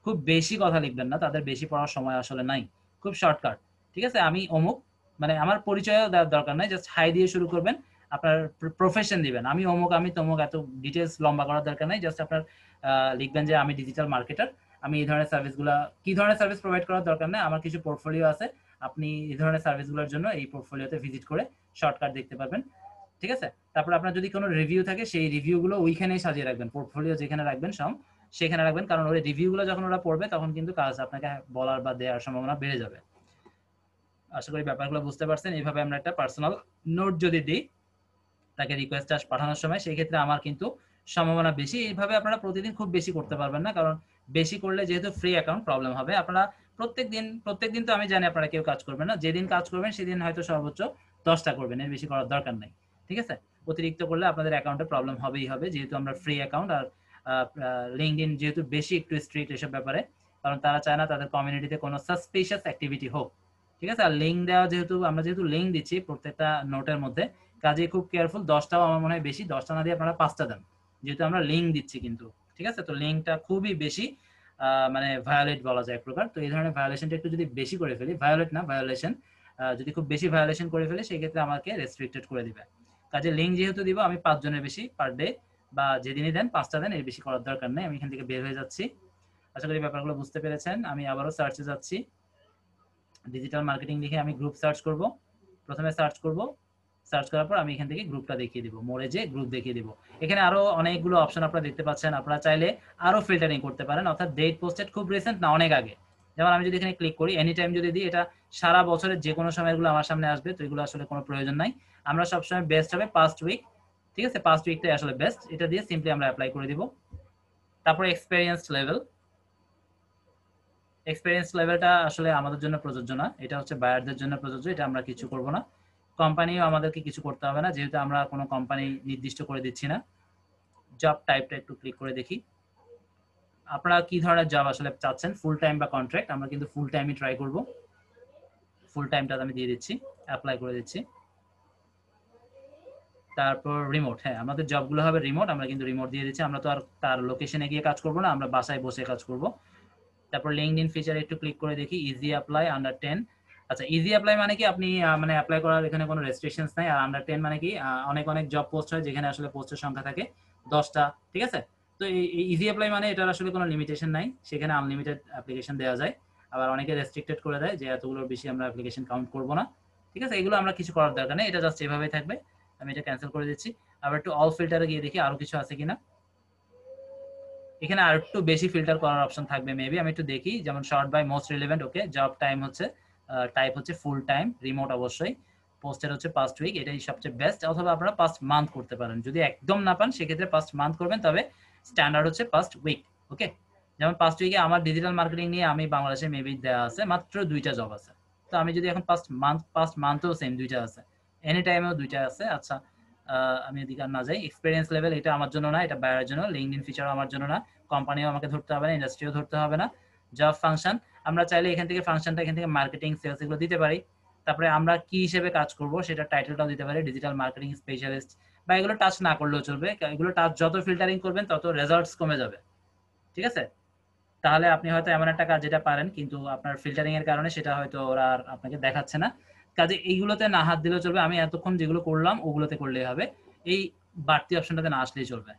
খুব বেশি কথা লিখবেন না, তাদের বেশি পড়ার সময় আসলে নাই। খুব শর্টকাট। ঠিক আছে, আমি অমুক, মানে আমার পরিচয়ও দেওয়ার দরকার নাই, জাস্ট হাই দিয়ে শুরু করবেন। আপনার প্রফেশন দিবেন, আমি অমুক, আমি তমুক, এত ডিটেলস লম্বা করার দরকার নাই। জাস্ট আপনার লিখবেন যে আমি ডিজিটাল মার্কেটার, আমি এই ধরনের সার্ভিসগুলো, কি ধরনের সার্ভিস প্রোভাইড করার দরকার নেই, আমার কিছু পোর্টফোলিও আছে, আপনি এই ধরনের সার্ভিসগুলোর জন্য এই পোর্টফোলিওতে ভিজিট করে শর্টকাট দেখতে পারবেন। ঠিক আছে, তারপর আপনার যদি কোনো রিভিউ থাকে, সেই রিভিউগুলো ওইখানেই সাজিয়ে রাখবেন, পোর্টফোলিও যেখানে রাখবেন সেখানে রাখবেন, কারণ ওই রিভিউগুলো যখন ওরা পড়বে তখন কিন্তু কাজ আপনাকে বলার বা দেওয়ার সম্ভাবনা বেড়ে যাবে। আশা করি ব্যাপারগুলো বুঝতে পারছেন। এইভাবে আমরা একটা পার্সোনাল নোট যদি দিই তাকে রিকোয়েস্ট পাঠানোর সময়, সেই ক্ষেত্রে আমার কিন্তু সম্ভাবনা বেশি। এইভাবে আপনারা প্রতিদিন খুব বেশি করতে পারবেন না, কারণ বেশি করলে যেহেতু ফ্রি অ্যাকাউন্ট প্রবলেম হবে। আপনারা প্রত্যেকদিন তো আমি জানি আপনারা কেউ কাজ করবেন না, যেদিন কাজ করবেন সেদিন হয়তো সর্বোচ্চ 10টা করবেন, এর বেশি করার দরকার নাই। ঠিক আছে, অতিরিক্ত করলে আপনাদের অ্যাকাউন্টে প্রবলেম হবেই হবে, যেহেতু আমরা ফ্রি অ্যাকাউন্ট। আর লিঙ্কডইন যেহেতু বেশি একটু স্ট্রিক্ট এসব ব্যাপারে, কারণ তারা চায় না তাদের কমিউনিটিতে কোনো সাসপিশিয়াস অ্যাক্টিভিটি হোক। ঠিক আছে, আর লিঙ্ক দেওয়া, আমরা যেহেতু লিঙ্ক দিচ্ছি প্রত্যেকটা নোটের মধ্যে, কাজে খুব কেয়ারফুল। 10টাও আমার মনে হয় বেশি, 10টা না দিয়ে আপনারা 5টা দেন, যেহেতু আমরা লিঙ্ক দিচ্ছি কিন্তু। ঠিক আছে, তো লিঙ্কটা খুবই বেশি মানে ভায়োলেট বলা যায় এক প্রকার। তো এই ধরনের ভায়োলেশনটা একটু যদি বেশি করে ফেলি, ভায়োলেট না ভায়োলেশন, যদি খুব বেশি ভায়োলেশন করে ফেলি, সেই ক্ষেত্রে আমাকে রেস্ট্রিক্টেড করে দিবে। কাজে লিঙ্ক যেহেতু দিব, আমি 5 জনের বেশি পার ডে, বা যেদিনই দেন 5টা দেন, এর বেশি করার দরকার নেই। আমি এখান থেকে বের হয়ে যাচ্ছি। আশা করি ব্যাপারগুলো বুঝতে পেরেছেন। আমি আবারও সার্চে যাচ্ছি, ডিজিটাল মার্কেটিং লিখে আমি গ্রুপ সার্চ করব। প্রথমে সার্চ করব, সার্চ করার পর আমি এখান থেকে গ্রুপটা দেখিয়ে দিব, মোড়ে যে গ্রুপ দেখিয়ে দিব। এখানে আরো অনেকগুলো অপশন আপনারা দেখতে পাচ্ছেন। আপনারা চাইলে আরো ফিল্টারিং করতে পারেন, অর্থাৎ ডেট পোস্টেড খুব রিসেন্ট না অনেক আগে। যেমন আমি যদি এখানে ক্লিক করি, এনি টাইম যদি দিই, এটা সারা বছরের যে কোনো সময়গুলো আমার সামনে আসবে, তো এগুলো আসলে কোনো প্রয়োজন নাই। আমরা সবসময় বেস্ট হবে পাস্ট উইক। ঠিক আছে, পাস্ট উইকটাই আসলে বেস্ট। এটা দিয়ে সিম্পলি আমরা অ্যাপ্লাই করে দিব। তারপর এক্সপেরিয়েন্স লেভেল, এক্সপেরিয়েন্স লেভেলটা আসলে আমাদের জন্য প্রযোজ্য না, এটা হচ্ছে বায়ারদের জন্য প্রযোজ্য, এটা আমরা কিছু করব না। কোম্পানিও আমাদেরকে কিছু করতে হবে না, যেহেতু আমরা কোনো কোম্পানি নির্দিষ্ট করে দিচ্ছি না। জব টাইপটা একটু ক্লিক করে দেখি আপনারা কি ধরনের জব আসলে চাচ্ছেন, ফুল টাইম বা কন্ট্রাক্ট। আমরা কিন্তু ফুল টাইমই ট্রাই করব। ফুল টাইমটা আমি দিয়ে দিচ্ছি, অ্যাপ্লাই করে দিচ্ছি। তারপর রিমোট, হ্যাঁ আমাদের জবগুলো হবে রিমোট, আমরা কিন্তু রিমোট দিয়ে দিচ্ছি। আমরা তো আর তার লোকেশনে গিয়ে কাজ করব না, আমরা বাসায় বসে কাজ করব। তারপর লিঙ্কডইন ফিচারে একটু ক্লিক করে দেখি, ইজি অ্যাপ্লাই আন্ডার 10। আচ্ছা, ইজি অ্যাপ্লাই মানে কি আপনি মানে অ্যাপ্লাই করার এখানে কোনো রেস্ট্রিকশনস নাই। আর আন্ডার 10 মানে কি অনেক অনেক জব পোস্ট হয় যেখানে আসলে পোস্টের সংখ্যা থাকে 10টা, ঠিক আছে? তো এই ইজি অ্যাপ্লাই মানে এটার আসলে কোনো লিমিটেশন নাই, সেখানে আনলিমিটেড অ্যাপ্লিকেশন দেওয়া যায়। আবার অনেকে রেস্ট্রিক্টেড করে দেয় যে এতগুলোর বেশি আমরা অ্যাপ্লিকেশন কাউন্ট করব না, ঠিক আছে? এগুলো আমরা কিছু করার দরকার নেই, এটা জাস্ট এভাবেই থাকবে। আমি এটা ক্যান্সেল করে দিচ্ছি। আবার একটু অল ফিল্টারে গিয়ে দেখি আরো কিছু আছে কিনা। এখানে আর একটু বেশি ফিল্টার করার অপশন থাকবে মেবি, আমি একটু দেখি। যেমন sort by most relevant, okay. Job time হচ্ছে টাইপ হচ্ছে ফুল টাইম, রিমোট অবশ্যই। পোস্টের হচ্ছে পাস্ট উইক, এটাই সবচেয়ে বেস্ট। অথবা আপনারা পাস্ট মান্থ করতে পারেন, যদি একদম না পান সেক্ষেত্রে পাস্ট মান্থ করবেন, তবে স্ট্যান্ডার্ড হচ্ছে পাস্ট উইক, ওকে। যেমন পাস্ট উইকে আমার ডিজিটাল মার্কেটিং নিয়ে আমি বাংলাদেশে মেবি দেওয়া আছে মাত্র 2টা জব আছে। তো আমি যদি এখন পাস্ট মান্থেও সেম 2টা আছে, এনি টাইমেও 2টা আছে। আচ্ছা, আমি এদিকে আর না যাই। এক্সপেরিয়েন্স লেভেল এটা আমার জন্য না, এটা বায়ারের জন্য। লিঙ্কডইন ফিচারও আমার জন্য না, কোম্পানিও আমাকে ধরতে হবে না, ইন্ডাস্ট্রিও ধরতে হবে না। জব ফাংশন, আমরা চাইলে এখান থেকে ফাংশনটা এখান থেকে মার্কেটিং, সেলস এগুলো দিতে পারি। তারপরে আমরা কি হিসেবে কাজ করব সেটা টাইটেলটাও দিতে পারি, ডিজিটাল মার্কেটিং স্পেশালিস্ট। বা এগুলো টাচ না করলেও চলবে, এগুলো টাচ যত ফিল্টারিং করবেন তত রেজাল্টস কমে যাবে, ঠিক আছে? তাহলে আপনি হয়তো এমন একটা কাজ যেটা পারেন, কিন্তু আপনার ফিল্টারিং এর কারণে সেটা হয়তো ওরা আর আপনাকে দেখাচ্ছে না। কাজে এইগুলোতে না হাত দিলেও চলবে, আমি এতক্ষণ যেগুলো করলাম ওগুলোতে করলেই হবে। এই বাড়তি অপশনটাতে না আসলেই চলবে,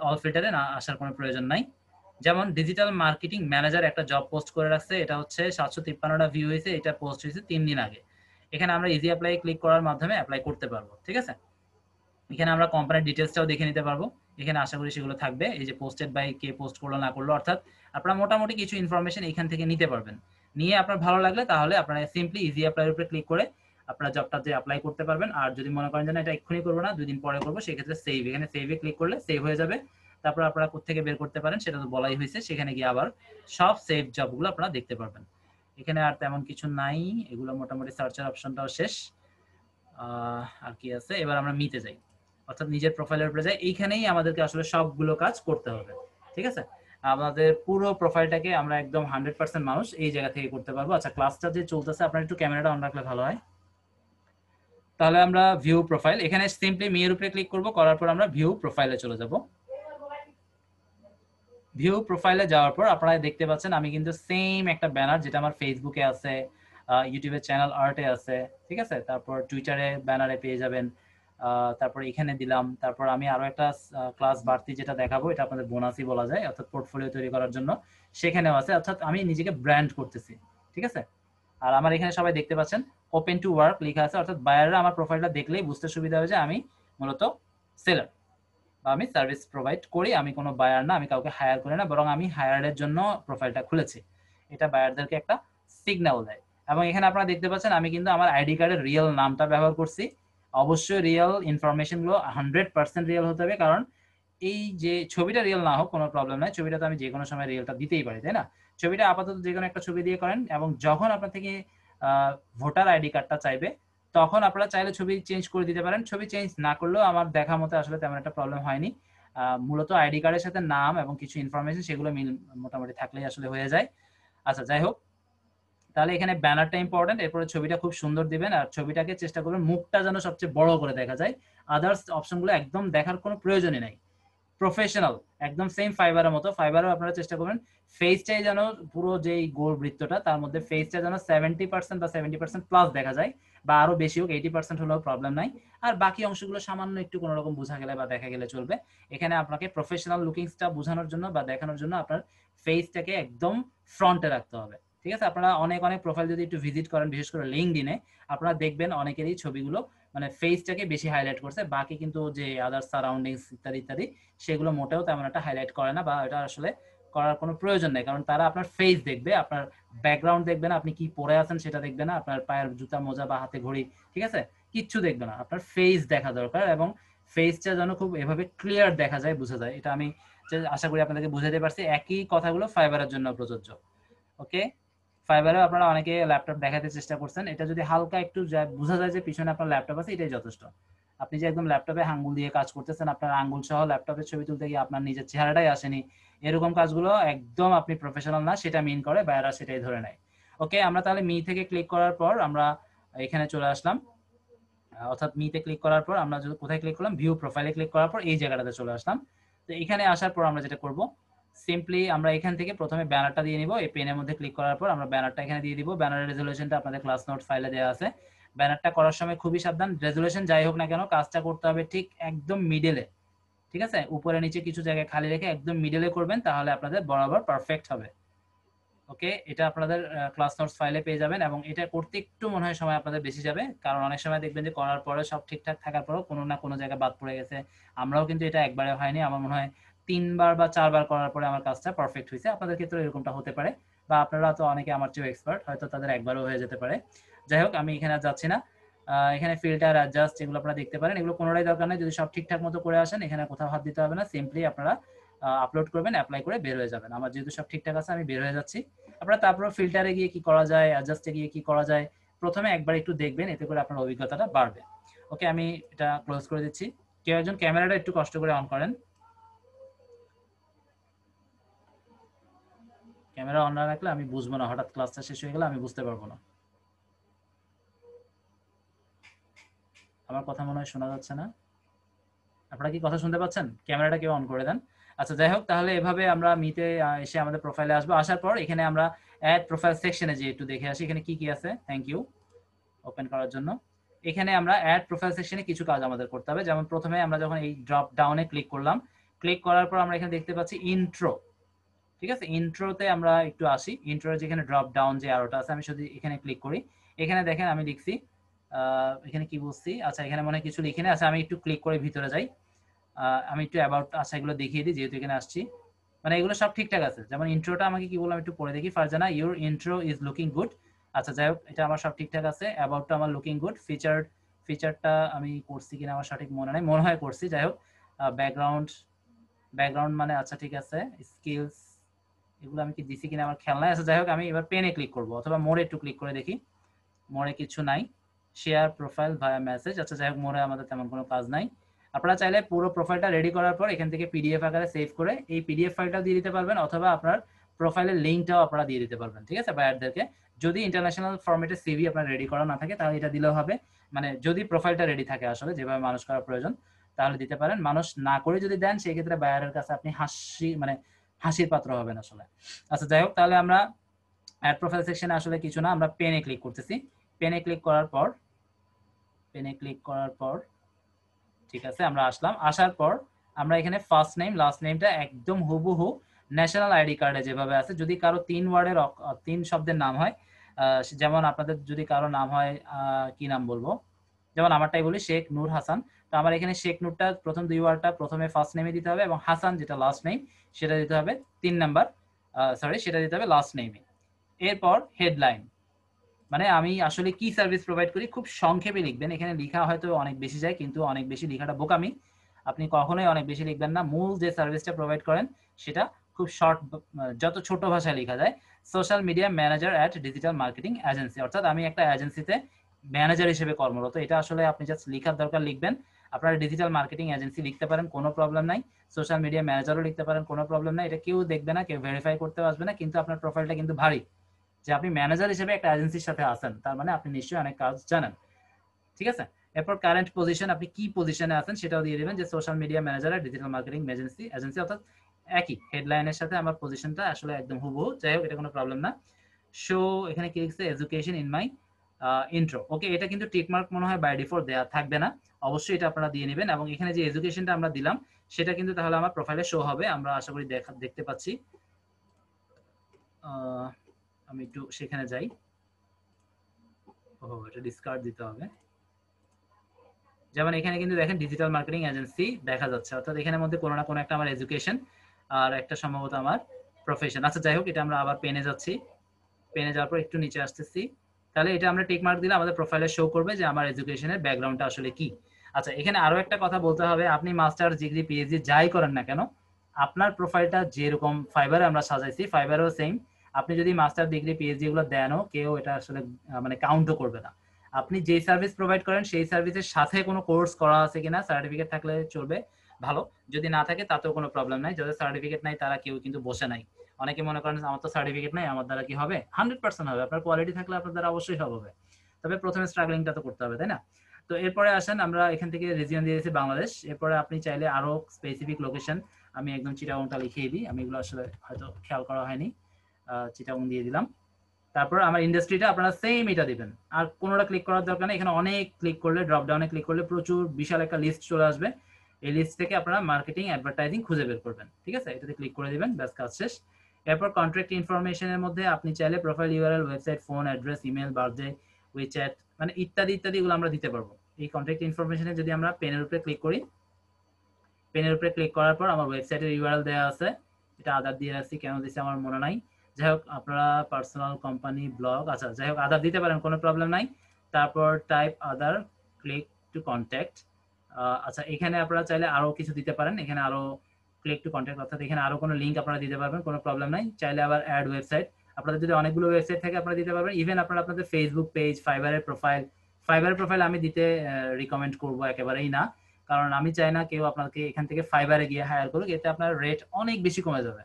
অল ফিল্টারে না আসার কোনো প্রয়োজন নাই। যেমন ডিজিটাল মার্কেটিং ম্যানেজার একটা জব পোস্ট করে রাখছে, এটা হচ্ছে 753টা ভিউ হয়েছে, এটা পোস্ট হয়েছে 3 দিন আগে। এখানে আমরা ইজি অ্যাপ্লাই ক্লিক করার মাধ্যমে অ্যাপ্লাই করতে পারবো, ঠিক আছে? এখানে আমরা কোম্পানির ডিটেলসটাও দেখে নিতে পারবো, এখানে আশা করি সেগুলো থাকবে। এই যে পোস্টেড বাই কে পোস্ট করলো না করলো, অর্থাৎ আপনারা মোটামুটি কিছু ইনফরমেশন এখান থেকে নিতে পারবেন। নিয়ে আপনার ভালো লাগলে তাহলে আপনারা সিম্পলি ইজি অ্যাপ্লাইয়ের উপরে ক্লিক করে আপনারা জবটাতে অ্যাপ্লাই করতে পারবেন। আর যদি মনে করেন যে না এটা এক্ষুনি করবো না, 2 দিন পরে করবো, সেক্ষেত্রে সেভ, এখানে সেভে ক্লিক করলে সেভ হয়ে যাবে। তারপর আপনারা কোত্থেকে বের করতে পারেন সেটা তো বলাই হয়েছে, সেখানে গিয়ে আবার সব সেভ জবগুলো আপনারা দেখতে পারবেন। এখানে আর তেমন কিছু নাই, এগুলো মোটামুটি সার্চের অপশনটাও শেষ। আর কি আছে, এবার আমরা মিতে যাই, অর্থাৎ নিজের প্রোফাইলের উপরে যাই। এইখানেই আমাদেরকে আসলে সবগুলো কাজ করতে হবে, ঠিক আছে? আমাদের পুরো প্রোফাইলটাকে আমরা একদম 100% মানুষ এই জায়গা থেকে করতে পারবো। আচ্ছা, ক্লাসটা যে চলতেছে আপনার একটু ক্যামেরাটা অন রাখলে ভালো হয়। তাহলে আমরা ভিউ প্রোফাইল, এখানে সিম্পলি মেয়ের উপরে ক্লিক করব, করার পর আমরা ভিউ প্রোফাইলে চলে যাব। ভিউ প্রোফাইলে যাওয়ার পর আপনারা দেখতে পাচ্ছেন আমি কিন্তু সেম একটা ব্যানার যেটা আমার ফেসবুকে আছে, ইউটিউবের চ্যানেল আর্টে আছে, ঠিক আছে? তারপর টুইটারে ব্যানারে পেয়ে যাবেন। তারপর এখানে দিলাম। তারপর আমি আরো একটা ক্লাস বাড়তি যেটা দেখাবো, এটা আপনাদের বোনাসই বলা যায়, অর্থাৎ পোর্টফোলিও তৈরি করার জন্য, সেখানেও আছে। অর্থাৎ আমি নিজেকে ব্র্যান্ড করতেছি, ঠিক আছে? আর আমার এখানে সবাই দেখতে পাচ্ছেন ওপেন টু ওয়ার্ক লেখা আছে, অর্থাৎ বায়াররা আমার প্রোফাইলটা দেখলেই বুঝতে সুবিধা হবে যে আমি মূলত সেলার বা আমি সার্ভিস প্রোভাইড করি। আমি কোনো বায়ার না, আমি কাউকে হায়ার করি না, বরং আমি হায়ারের জন্য প্রোফাইলটা খুলেছি। এটা বায়ারদেরকে একটা সিগন্যাল দেয়। এবং এখানে আপনারা দেখতে পাচ্ছেন আমি কিন্তু আমার আইডি কার্ডের রিয়েল নামটা ব্যবহার করছি। অবশ্যই রিয়েল ইনফরমেশনগুলো 100% রিয়েল হতে হবে, কারণ এই যে ছবিটা রিয়েল না হোক কোনো প্রবলেম নাই, ছবিটা তো আমি যে কোনো সময় রিয়েলটা দিতেই পারি, তাই না? ছবিটা আপাতত যে কোনো একটা ছবি দিয়ে করেন, এবং যখন আপনার থেকে ভোটার আইডি কার্ডটা চাইবে তখন আপনারা চাইলে ছবি চেঞ্জ করে দিতে পারেন। ছবি চেঞ্জ না করলেও আমার দেখা মতো আসলে তেমন একটা প্রবলেম হয়নি। মূলত আইডি কার্ডের সাথে নাম এবং কিছু ইনফরমেশন সেগুলো মোটামুটি থাকলেই আসলে হয়ে যায়। আচ্ছা, যাই হোক, তাহলে এখানে ব্যানারটা ইম্পর্টেন্ট, এরপরে ছবিটা খুব সুন্দর দিবেন, আর ছবিটাকে চেষ্টা করবেন মুখটা যেন সবচেয়ে বড় করে দেখা যায়। আদার্স অপশনগুলো একদম দেখার কোনো প্রয়োজনই নাই। প্রফেশনাল একদম সেম ফাইবারের মতো। ফাইবারও আপনারা চেষ্টা করবেন ফেসটাই যেন পুরো যেই গোল বৃত্তটা তার মধ্যে ফেসটা যেন 70% বা 70% প্লাস দেখা যায়, বা আরো বেশি হোক, 80% হলেও প্রবলেম নাই। আর বাকি অংশগুলো সামান্য একটু কোনো রকম বোঝা গেলে বা দেখা গেলে চলবে। এখানে আপনাকে প্রফেশনাল লুকিংসটা বোঝানোর জন্য বা দেখানোর জন্য আপনার ফেসটাকে একদম ফ্রন্টে রাখতে হবে, ঠিক আছে? আপনারা অনেক অনেক প্রোফাইল যদি একটু ভিজিট করেন, বিশেষ করে লিঙ্কডইনে, আপনারা দেখবেন অনেকেরই ছবিগুলো মানে ফেসটাকে বেশি হাইলাইট করছে, বাকি কিন্তু যে আদার সারাউন্ডিংস ইত্যাদি ইত্যাদি সেগুলো মোটেও তেমন একটা হাইলাইট করে না, বা এটা আসলে করার কোনো প্রয়োজন নেই। কারণ তারা আপনার ফেস দেখবে, আপনার ব্যাকগ্রাউন্ড দেখবে না, আপনি কি পরে আছেন সেটা দেখবে না, আপনার পায়ের জুতা মোজা বা হাতে ঘড়ি, ঠিক আছে, কিচ্ছু দেখবে না। আপনার ফেস দেখা দরকার, এবং ফেসটা যেন খুব এভাবে ক্লিয়ার দেখা যায়, বোঝা যায়। এটা আমি আশা করি আপনাদেরকে বুঝাতে পারছি। একই কথাগুলো ফাইবারের জন্য প্রযোজ্য, ওকে? ফাইবারেও আপনারা অনেকে ল্যাপটপ দেখাতে চেষ্টা করছেন, এটা যদি হালকা একটু বোঝা যায় যে পিছনে আপনার ল্যাপটপ আছে, এটাই যথেষ্ট। আপনি যে একদম ল্যাপটপে আঙ্গুল দিয়ে কাজ করতেছেন, আপনার আঙ্গুল সহ ল্যাপটপের ছবি তুলতে গিয়ে আপনার নিজের চেহারাটাই আসেনি, এরকম কাজগুলো একদম আপনি প্রফেশনাল না, সেটা মিন করে বায়াররা সেটাই ধরে নেয়। ওকে, আমরা তাহলে মি থেকে ক্লিক করার পর আমরা এখানে চলে আসলাম। অর্থাৎ মিতে ক্লিক করার পর আমরা কোথায় ক্লিক করলাম, ভিউ প্রোফাইলে ক্লিক করার পর এই জায়গাটাতে চলে আসলাম। তো এখানে আসার পর আমরা যেটা করব, সিম্পলি আমরা এখান থেকে প্রথমে ব্যানারটা দিয়ে নিব। এই পেনের মধ্যে ক্লিক করার পর আমরা ব্যানারটা এখানে দিয়ে দিব। ব্যানারের রেজুলেশনটা আপনাদের ক্লাস নোট ফাইলে দেওয়া আছে। ব্যানারটা করার সময় খুবই সাবধান, রেজুলেশন যাই হোক না কেন কাজটা করতে হবে ঠিক একদম মিডলে, ঠিক আছে? উপরে নিচে কিছু জায়গায় খালি রেখে একদম মিডলে করবেন, তাহলে আপনাদের বরাবর পারফেক্ট হবে। ওকে, এটা আপনাদের ক্লাস নোটস ফাইলে পেয়ে যাবেন এবং এটা করতে একটু মনে হয় সময় আপনাদের বেশি যাবে, কারণ অনেক সময় দেখবেন যে করার পরে সব ঠিকঠাক থাকার পরেও কোনো না কোনো জায়গায় বাদ পড়ে গেছে। আমরাও কিন্তু এটা একবারে হয়নি, আমার মনে হয় 3 বার বা 4 বার করার পরে আমার কাজটা পারফেক্ট হয়েছে। আপনাদের ক্ষেত্রে এরকমটা হতে পারে, বা আপনারা তো অনেকে আমার চেয়েও এক্সপার্ট, হয়তো তাদের একবারও হয়ে যেতে পারে। যাই হোক, আমি এখানে আর যাচ্ছি না। এখানে ফিল্টার, অ্যাডজাস্ট এগুলো আপনারা দেখতে পারেন, এগুলো কোনোটাই দরকার নেই। যদি সব ঠিকঠাক মতো করে আসেন এখানে কোথাও হাত দিতে হবে না, সিম্পলি আপনারা আপলোড করবেন, অ্যাপ্লাই করে বের হয়ে যাবেন। আমার যেহেতু সব ঠিকঠাক আছে আমি বের হয়ে যাচ্ছি। আপনারা তারপর ফিল্টারে গিয়ে কি করা যায়, অ্যাডজাস্টে গিয়ে কি করা যায় প্রথমে একবার একটু দেখবেন, এতে করে আপনার অভিজ্ঞতাটা বাড়বে। ওকে, আমি এটা ক্লোজ করে দিচ্ছি। কেউ একজন ক্যামেরাটা একটু কষ্ট করে অন করেন। ক্যামেরা অন না রাখলে আমি বুঝবো না, হঠাৎ ক্লাসটা শেষ হয়ে গেলে আমি বুঝতে পারবো না। আমার কথা মনে হয় শোনা যাচ্ছে না। আপনারা কি কথা শুনতে পাচ্ছেন? ক্যামেরাটা কেউ অন করে দেন। আচ্ছা, যাই হোক, তাহলে এভাবে আমরা মিতে এসে আমাদের প্রোফাইলে আসবো। আসার পর এখানে আমরা অ্যাড প্রোফাইল সেকশনে যে একটু দেখে আসি এখানে কি কি আছে। থ্যাংক ইউ ওপেন করার জন্য। এখানে আমরা অ্যাড প্রোফাইল সেকশনে কিছু কাজ আমাদের করতে হবে। যেমন প্রথমে আমরা যখন এই ড্রপ ডাউনে ক্লিক করলাম, ক্লিক করার পর আমরা এখানে দেখতে পাচ্ছি ইন্ট্রো, ঠিক আছে? ইন্ট্রোতে আমরা একটু আসি। ইন্ট্রোর যেখানে ড্রপ ডাউন যে অ্যারোটা আছে আমি শুধু এখানে ক্লিক করি। এখানে দেখেন আমি লিখছি, এখানে কি বলছি, আচ্ছা এখানে মনে হয় কিছু লিখে নেই। আচ্ছা, আমি একটু ক্লিক করে ভিতরে যাই। আমি একটু অ্যাবাউট, আচ্ছা এগুলো দেখিয়ে দিই যেহেতু এখানে আসছি। মানে এগুলো সব ঠিকঠাক আছে। যেমন ইন্ট্রোটা আমাকে কি বললাম একটু পড়ে দেখি। Farzana, your intro is looking good. আচ্ছা, যাই হোক, এটা আমার সব ঠিকঠাক আছে। অ্যাবাউটটা আমার লুকিং গুড। ফিচারটা আমি করছি কিনা আমার সঠিক মনে নাই, মনে হয় করছি। যাই হোক, ব্যাকগ্রাউন্ড, ব্যাকগ্রাউন্ড মানে আচ্ছা ঠিক আছে। স্কিলস, এগুলো আমি কি দিছি কিনা আমার খেয়াল নাই। আচ্ছা, যাই হোক, আমি এবার পেনে ক্লিক করবো অথবা মোড়ে একটু ক্লিক করে দেখি। মোড়ে কিছু নাই। শেয়ার প্রোফাইল ভায়া মেসেজ, আচ্ছা যাই হোক, মোড়ে আমাদের তেমন কোনো কাজ নাই। আপনারা চাইলে পুরো প্রোফাইলটা রেডি করার পর এখান থেকে পিডিএফ আকারে সেভ করে এই পিডিএফ ফাইলটাও দিয়ে দিতে পারবেন, অথবা আপনার প্রোফাইলের লিঙ্কটাও আপনারা দিয়ে দিতে পারবেন, ঠিক আছে, বায়ারদেরকে। যদি ইন্টারন্যাশনাল ফরম্যাটে সিভি আপনার রেডি করা না থাকে তাহলে এটা দিলেও হবে। মানে যদি প্রোফাইলটা রেডি থাকে আসলে যেভাবে মানুষ করার প্রয়োজন তাহলে দিতে পারেন। মানুষ না করে যদি দেন সেই ক্ষেত্রে বায়ারের কাছে আপনি হাসির পাত্র হবেন আসলে। আচ্ছা, যাই হোক, তাহলে আমরা অ্যাড প্রোফাইল সেকশনে আসলে কিছু না, আমরা পেনে ক্লিক করতেছি। পেনে ক্লিক করার পর ঠিক আছে, আমরা আসলাম। আসার পর আমরা এখানে ফার্স্ট নেম লাস্ট নেমটা একদম হুবহু ন্যাশনাল আইডি কার্ডে যেভাবে আছে। যদি কারো 3 শব্দের নাম হয়, যেমন আপনাদের যদি কারো নাম হয়, কি নাম বলবো, যেমন আমারটাই বলি, শেখ নূর হাসান। তো আমার এখানে শেখ নূরটা প্রথম 2 ওয়ার্ডটা প্রথমে ফার্স্ট নেমে দিতে হবে, এবং হাসান যেটা লাস্ট নেম সেটা দিতে হবে 3 নাম্বার, সেটা দিতে হবে লাস্ট নেমে। এরপর হেডলাইন, মানে আমি আসলে কি সার্ভিস প্রোভাইড করি খুব সংক্ষেপে লিখবেন। এখানে লেখা হয়তো অনেক বেশি যায়, কিন্তু অনেক বেশি লেখাটা বোকামি। আপনি কখনোই অনেক বেশি লিখবেন না। মূল যে সার্ভিসটা প্রোভাইড করেন সেটা খুব শর্ট, যত ছোট ভাষায় লেখা যায়। Social media manager at digital marketing agency, অর্থাৎ আমি একটা এজেন্সিতে ম্যানেজার হিসেবে কর্মরত। এটা আসলে আপনি জাস্ট লেখার দরকার লিখবেন। আপনারা ডিজিটাল মার্কেটিং এজেন্সি লিখতে পারেন, কোনো প্রবলেম নাই। সোশ্যাল মিডিয়া ম্যানেজারও লিখতে পারেন, কোনো প্রবলেম নাই। এটা কেউ দেখবে না, কেউ ভেরিফাই করতে আসবে না, কিন্তু আপনার প্রোফাইলটা কিন্তু ভারী যে আপনি ম্যানেজার হিসেবে একটা এজেন্সির সাথে আছেন, তার মানে আপনি নিশ্চয়ই অনেক কাজ জানেন, ঠিক আছে? এরপর কারেন্ট পজিশন, আপনি কি পজিশনে আছেন সেটাও দিয়ে দিবেন, যে সোশ্যাল মিডিয়া ম্যানেজার আর ডিজিটাল মার্কেটিং এজেন্সি, অর্থাৎ একই হেডলাইনের সাথে আমার পজিশনটা আসলে একদম হুবহু। যাই হোক, এটা কোনো প্রবলেম না। শো, এখানে কি লিখছে, এডুকেশন ইন মাই ইন্ট্রো। ওকে, এটা কিন্তু টিকমার্ক মনে হয় বাই ডিফল্ট দেওয়া থাকবে না, অবশ্যই এটা আপনারা দিয়ে নেবেন। এবং এখানে যে এডুকেশনটা আমরা দিলাম সেটা কিন্তু তাহলে আমার প্রোফাইলে শো হবে, আমরা আশা করি দেখতে পাচ্ছি। আমি একটু সেখানে যাই। এটা ডিসকার্ড দিতে হবে। যেমন এখানে কিন্তু দেখেন ডিজিটাল মার্কেটিং এজেন্সি দেখা যাচ্ছে, অর্থাৎ এখানের মধ্যে কোনো না কোনো একটা আমার এডুকেশন আর একটা সম্ভবত আমার প্রফেশন। আচ্ছা, যাই হোক, এটা আমরা আবার পেনে যাচ্ছি। পেনে যাওয়ার পর একটু নিচে আসতেছি। তাহলে এটা আমরা টিক মার্ক দিলে আমাদের প্রোফাইলে শো করবে যে আমার এডুকেশনের ব্যাকগ্রাউন্ডটা আসলে কি। আচ্ছা, এখানে আরো একটা কথা বলতে হবে, আপনি মাস্টার ডিগ্রি পিএইচডি যাই করেন না কেন, আপনার প্রোফাইলটা যেরকম ফাইবারে আমরা সাজাইছি ফাইবারেও সেম। আপনি যদি মাস্টার ডিগ্রি পিএইচডি গুলো দেনও, কেউ এটা আসলে মানে কাউন্টও করবে না। আপনি যে সার্ভিস প্রোভাইড করেন সেই সার্ভিসের সাথে কোনো কোর্স করা আছে কিনা, সার্টিফিকেট থাকলে চলবে, ভালো। যদি না থাকে তাতেও কোনো প্রবলেম নাই। যাদের সার্টিফিকেট নাই তারা কেউ কিন্তু বসে নাই। অনেকে মনে করেন আমার তো সার্টিফিকেট নাই, আমার দ্বারা কি হবে? 100% হবে। আপনার কোয়ালিটি থাকলে আপনার দ্বারা অবশ্যই সব হবে, তবে প্রথমে স্ট্রাগলিংটা তো করতে হবে, তাই না? তো এরপরে আসেন, আমরা এখান থেকে রিজিয়ন দিয়েছি বাংলাদেশ। এরপরে আপনি চাইলে আরো স্পেসিফিক লোকেশন আমি একদম চিটাগংটা লিখিয়ে দিই, আমি এগুলো আসলে হয়তো খেয়াল করা হয়নি, চিটাগং দিয়ে দিলাম। তারপর আমার ইন্ডাস্ট্রিটা আপনারা সেম এটা দিবেন, আর কোনোটা ক্লিক করার দরকার নেই। এখানে অনেক ক্লিক করলে, ড্রপ ডাউনে ক্লিক করলে প্রচুর বিশাল একটা লিস্ট চলে আসবে। এই লিস্ট থেকে আপনারা মার্কেটিং অ্যাডভার্টাইজিং খুঁজে বের করবেন, ঠিক আছে? এটাতে ক্লিক করে দিবেন, ব্যাস কাজ শেষ। এরপর কন্ট্রাক্ট ইনফরমেশনের মধ্যে আপনি চাইলে profile URL, website, phone address, email, birthday, WeChat, মানে ইত্যাদি ইত্যাদি এগুলো আমরা দিতে পারবো। এই কন্ট্রাক্ট ইনফরমেশনে যদি আমরা পেনের উপরে ক্লিক করি, পেনের উপরে ক্লিক করার পর আমার ওয়েবসাইটের ইউআরএল দেওয়া আছে, এটা আদার দিয়ে রাখছি, কেন দিচ্ছি আমার মনে নাই। যাই হোক, আপনারা পার্সোনাল, কোম্পানি, ব্লগ, আচ্ছা যাই হোক আদার দিতে পারেন, কোনো প্রবলেম নাই। তারপর type other, click to contact. আচ্ছা, এখানে আপনারা চাইলে আরো কিছু দিতে পারেন, এখানে আরো ক্লিক টু কন্ট্যাক্ট, অর্থাৎ এখানে আরো কোনো লিঙ্ক আপনারা দিতে পারবেন, কোনো প্রবলেম নাই। চাইলে আবার অ্যাড ওয়েবসাইট, আপনাদের যদি অনেকগুলো ওয়েবসাইট থাকে আপনারা দিতে পারবেন। ইভেন আপনারা আপনাদের ফেসবুক পেজ, ফাইবারের প্রোফাইল আমি দিতে রিকমেন্ড করবো একেবারেই না, কারণ আমি চাই না কেউ আপনাকে এখান থেকে ফাইবারে গিয়ে হায়ার করুক, এতে আপনার রেট অনেক বেশি কমে যাবে।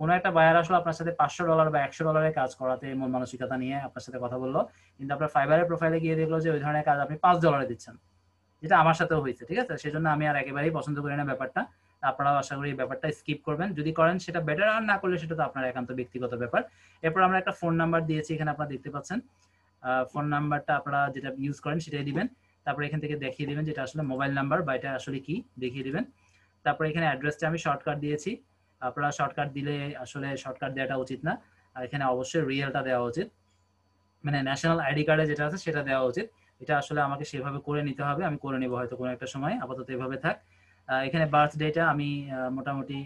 কোনো একটা বায়ার আসলে আপনার সাথে $500 বা $100 কাজ করাতে মন মানসিকতা নিয়ে আপনার সাথে কথা বললো, কিন্তু আপনার ফাইবারের প্রোফাইলে গিয়ে দেখলো যে ওই ধরনের কাজ আপনি $5 দিচ্ছেন, যেটা আমার সাথেও হয়েছে, ঠিক আছে? সেজন্য আমি আর একেবারেই পছন্দ করি না ব্যাপারটা। আপনারাও আশা করি ব্যাপারটা স্কিপ করবেন, যদি করেন সেটা বেটার, আর না করলে সেটা তো আপনার একান্ত ব্যক্তিগত ব্যাপার। এরপর আমরা একটা ফোন নাম্বার দিয়েছি, এখানে আপনারা দেখতে পাচ্ছেন। ফোন নাম্বারটা আপনারা যেটা ইউজ করেন সেটাই দিবেন। তারপর এখান থেকে দেখিয়ে দিবেন যেটা আসলে মোবাইল নাম্বার বা এটা আসলে কি, দেখিয়ে দিবেন। তারপর এখানে অ্যাড্রেসটা আমি শর্টকাট দিয়েছি, আপনারা শর্টকাট দিলে আসলে শর্টকাট দেওয়াটা উচিত না, আর এখানে অবশ্যই রিয়েলটা দেওয়া উচিত, মানে ন্যাশনাল আইডি কার্ডে যেটা আছে সেটা দেওয়া উচিত। এটা আসলে আমাকে সেভাবে করে নিতে হবে, আমি করে নিব হয়তো কোনো একটা সময়, আপাতত এভাবে থাক। এখানে বার্থডেটা আমি মোটামুটি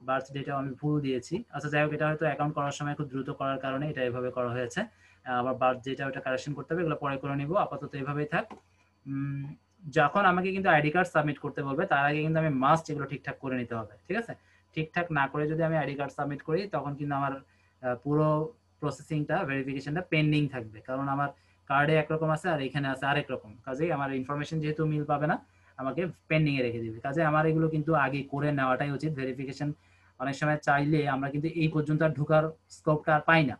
বার্থডেটা আমি ভুল দিয়েছি। আচ্ছা যাই হোক, এটা হয়তো অ্যাকাউন্ট করার সময় খুব দ্রুত করার কারণে এটা এভাবে করা হয়েছে। আবার বার্থডেটা ওটা কারেকশন করতে হবে, এগুলো পরে করে নিব, আপাতত এভাবেই থাক। যখন আমাকে কিন্তু আইডি কার্ড সাবমিট করতে বলবে তার আগে কিন্তু আমি মাস্ট এগুলো ঠিকঠাক করে নিতে হবে, ঠিক আছে? ঠিকঠাক না করে যদি আমি আইডি কার্ড সাবমিট করি তখন কিন্তু আমার পুরো প্রসেসিংটা, ভেরিফিকেশনটা পেন্ডিং থাকবে, কারণ আমার কার্ডে একরকম আছে আর এখানে আছে আরেক রকম, কাজেই আমার ইনফরমেশন যেহেতু মিল পাবে না, আমাকে পেন্ডিং এ রেখে দিবে। কাজে আমার এগুলো কিন্তু আগে করে নেওয়াটাই উচিত। ভেরিফিকেশন অনেক সময় চাইলে আমরা কিন্তু এই পর্যন্ত আর ঢোকার স্কোপটা আর পাই না,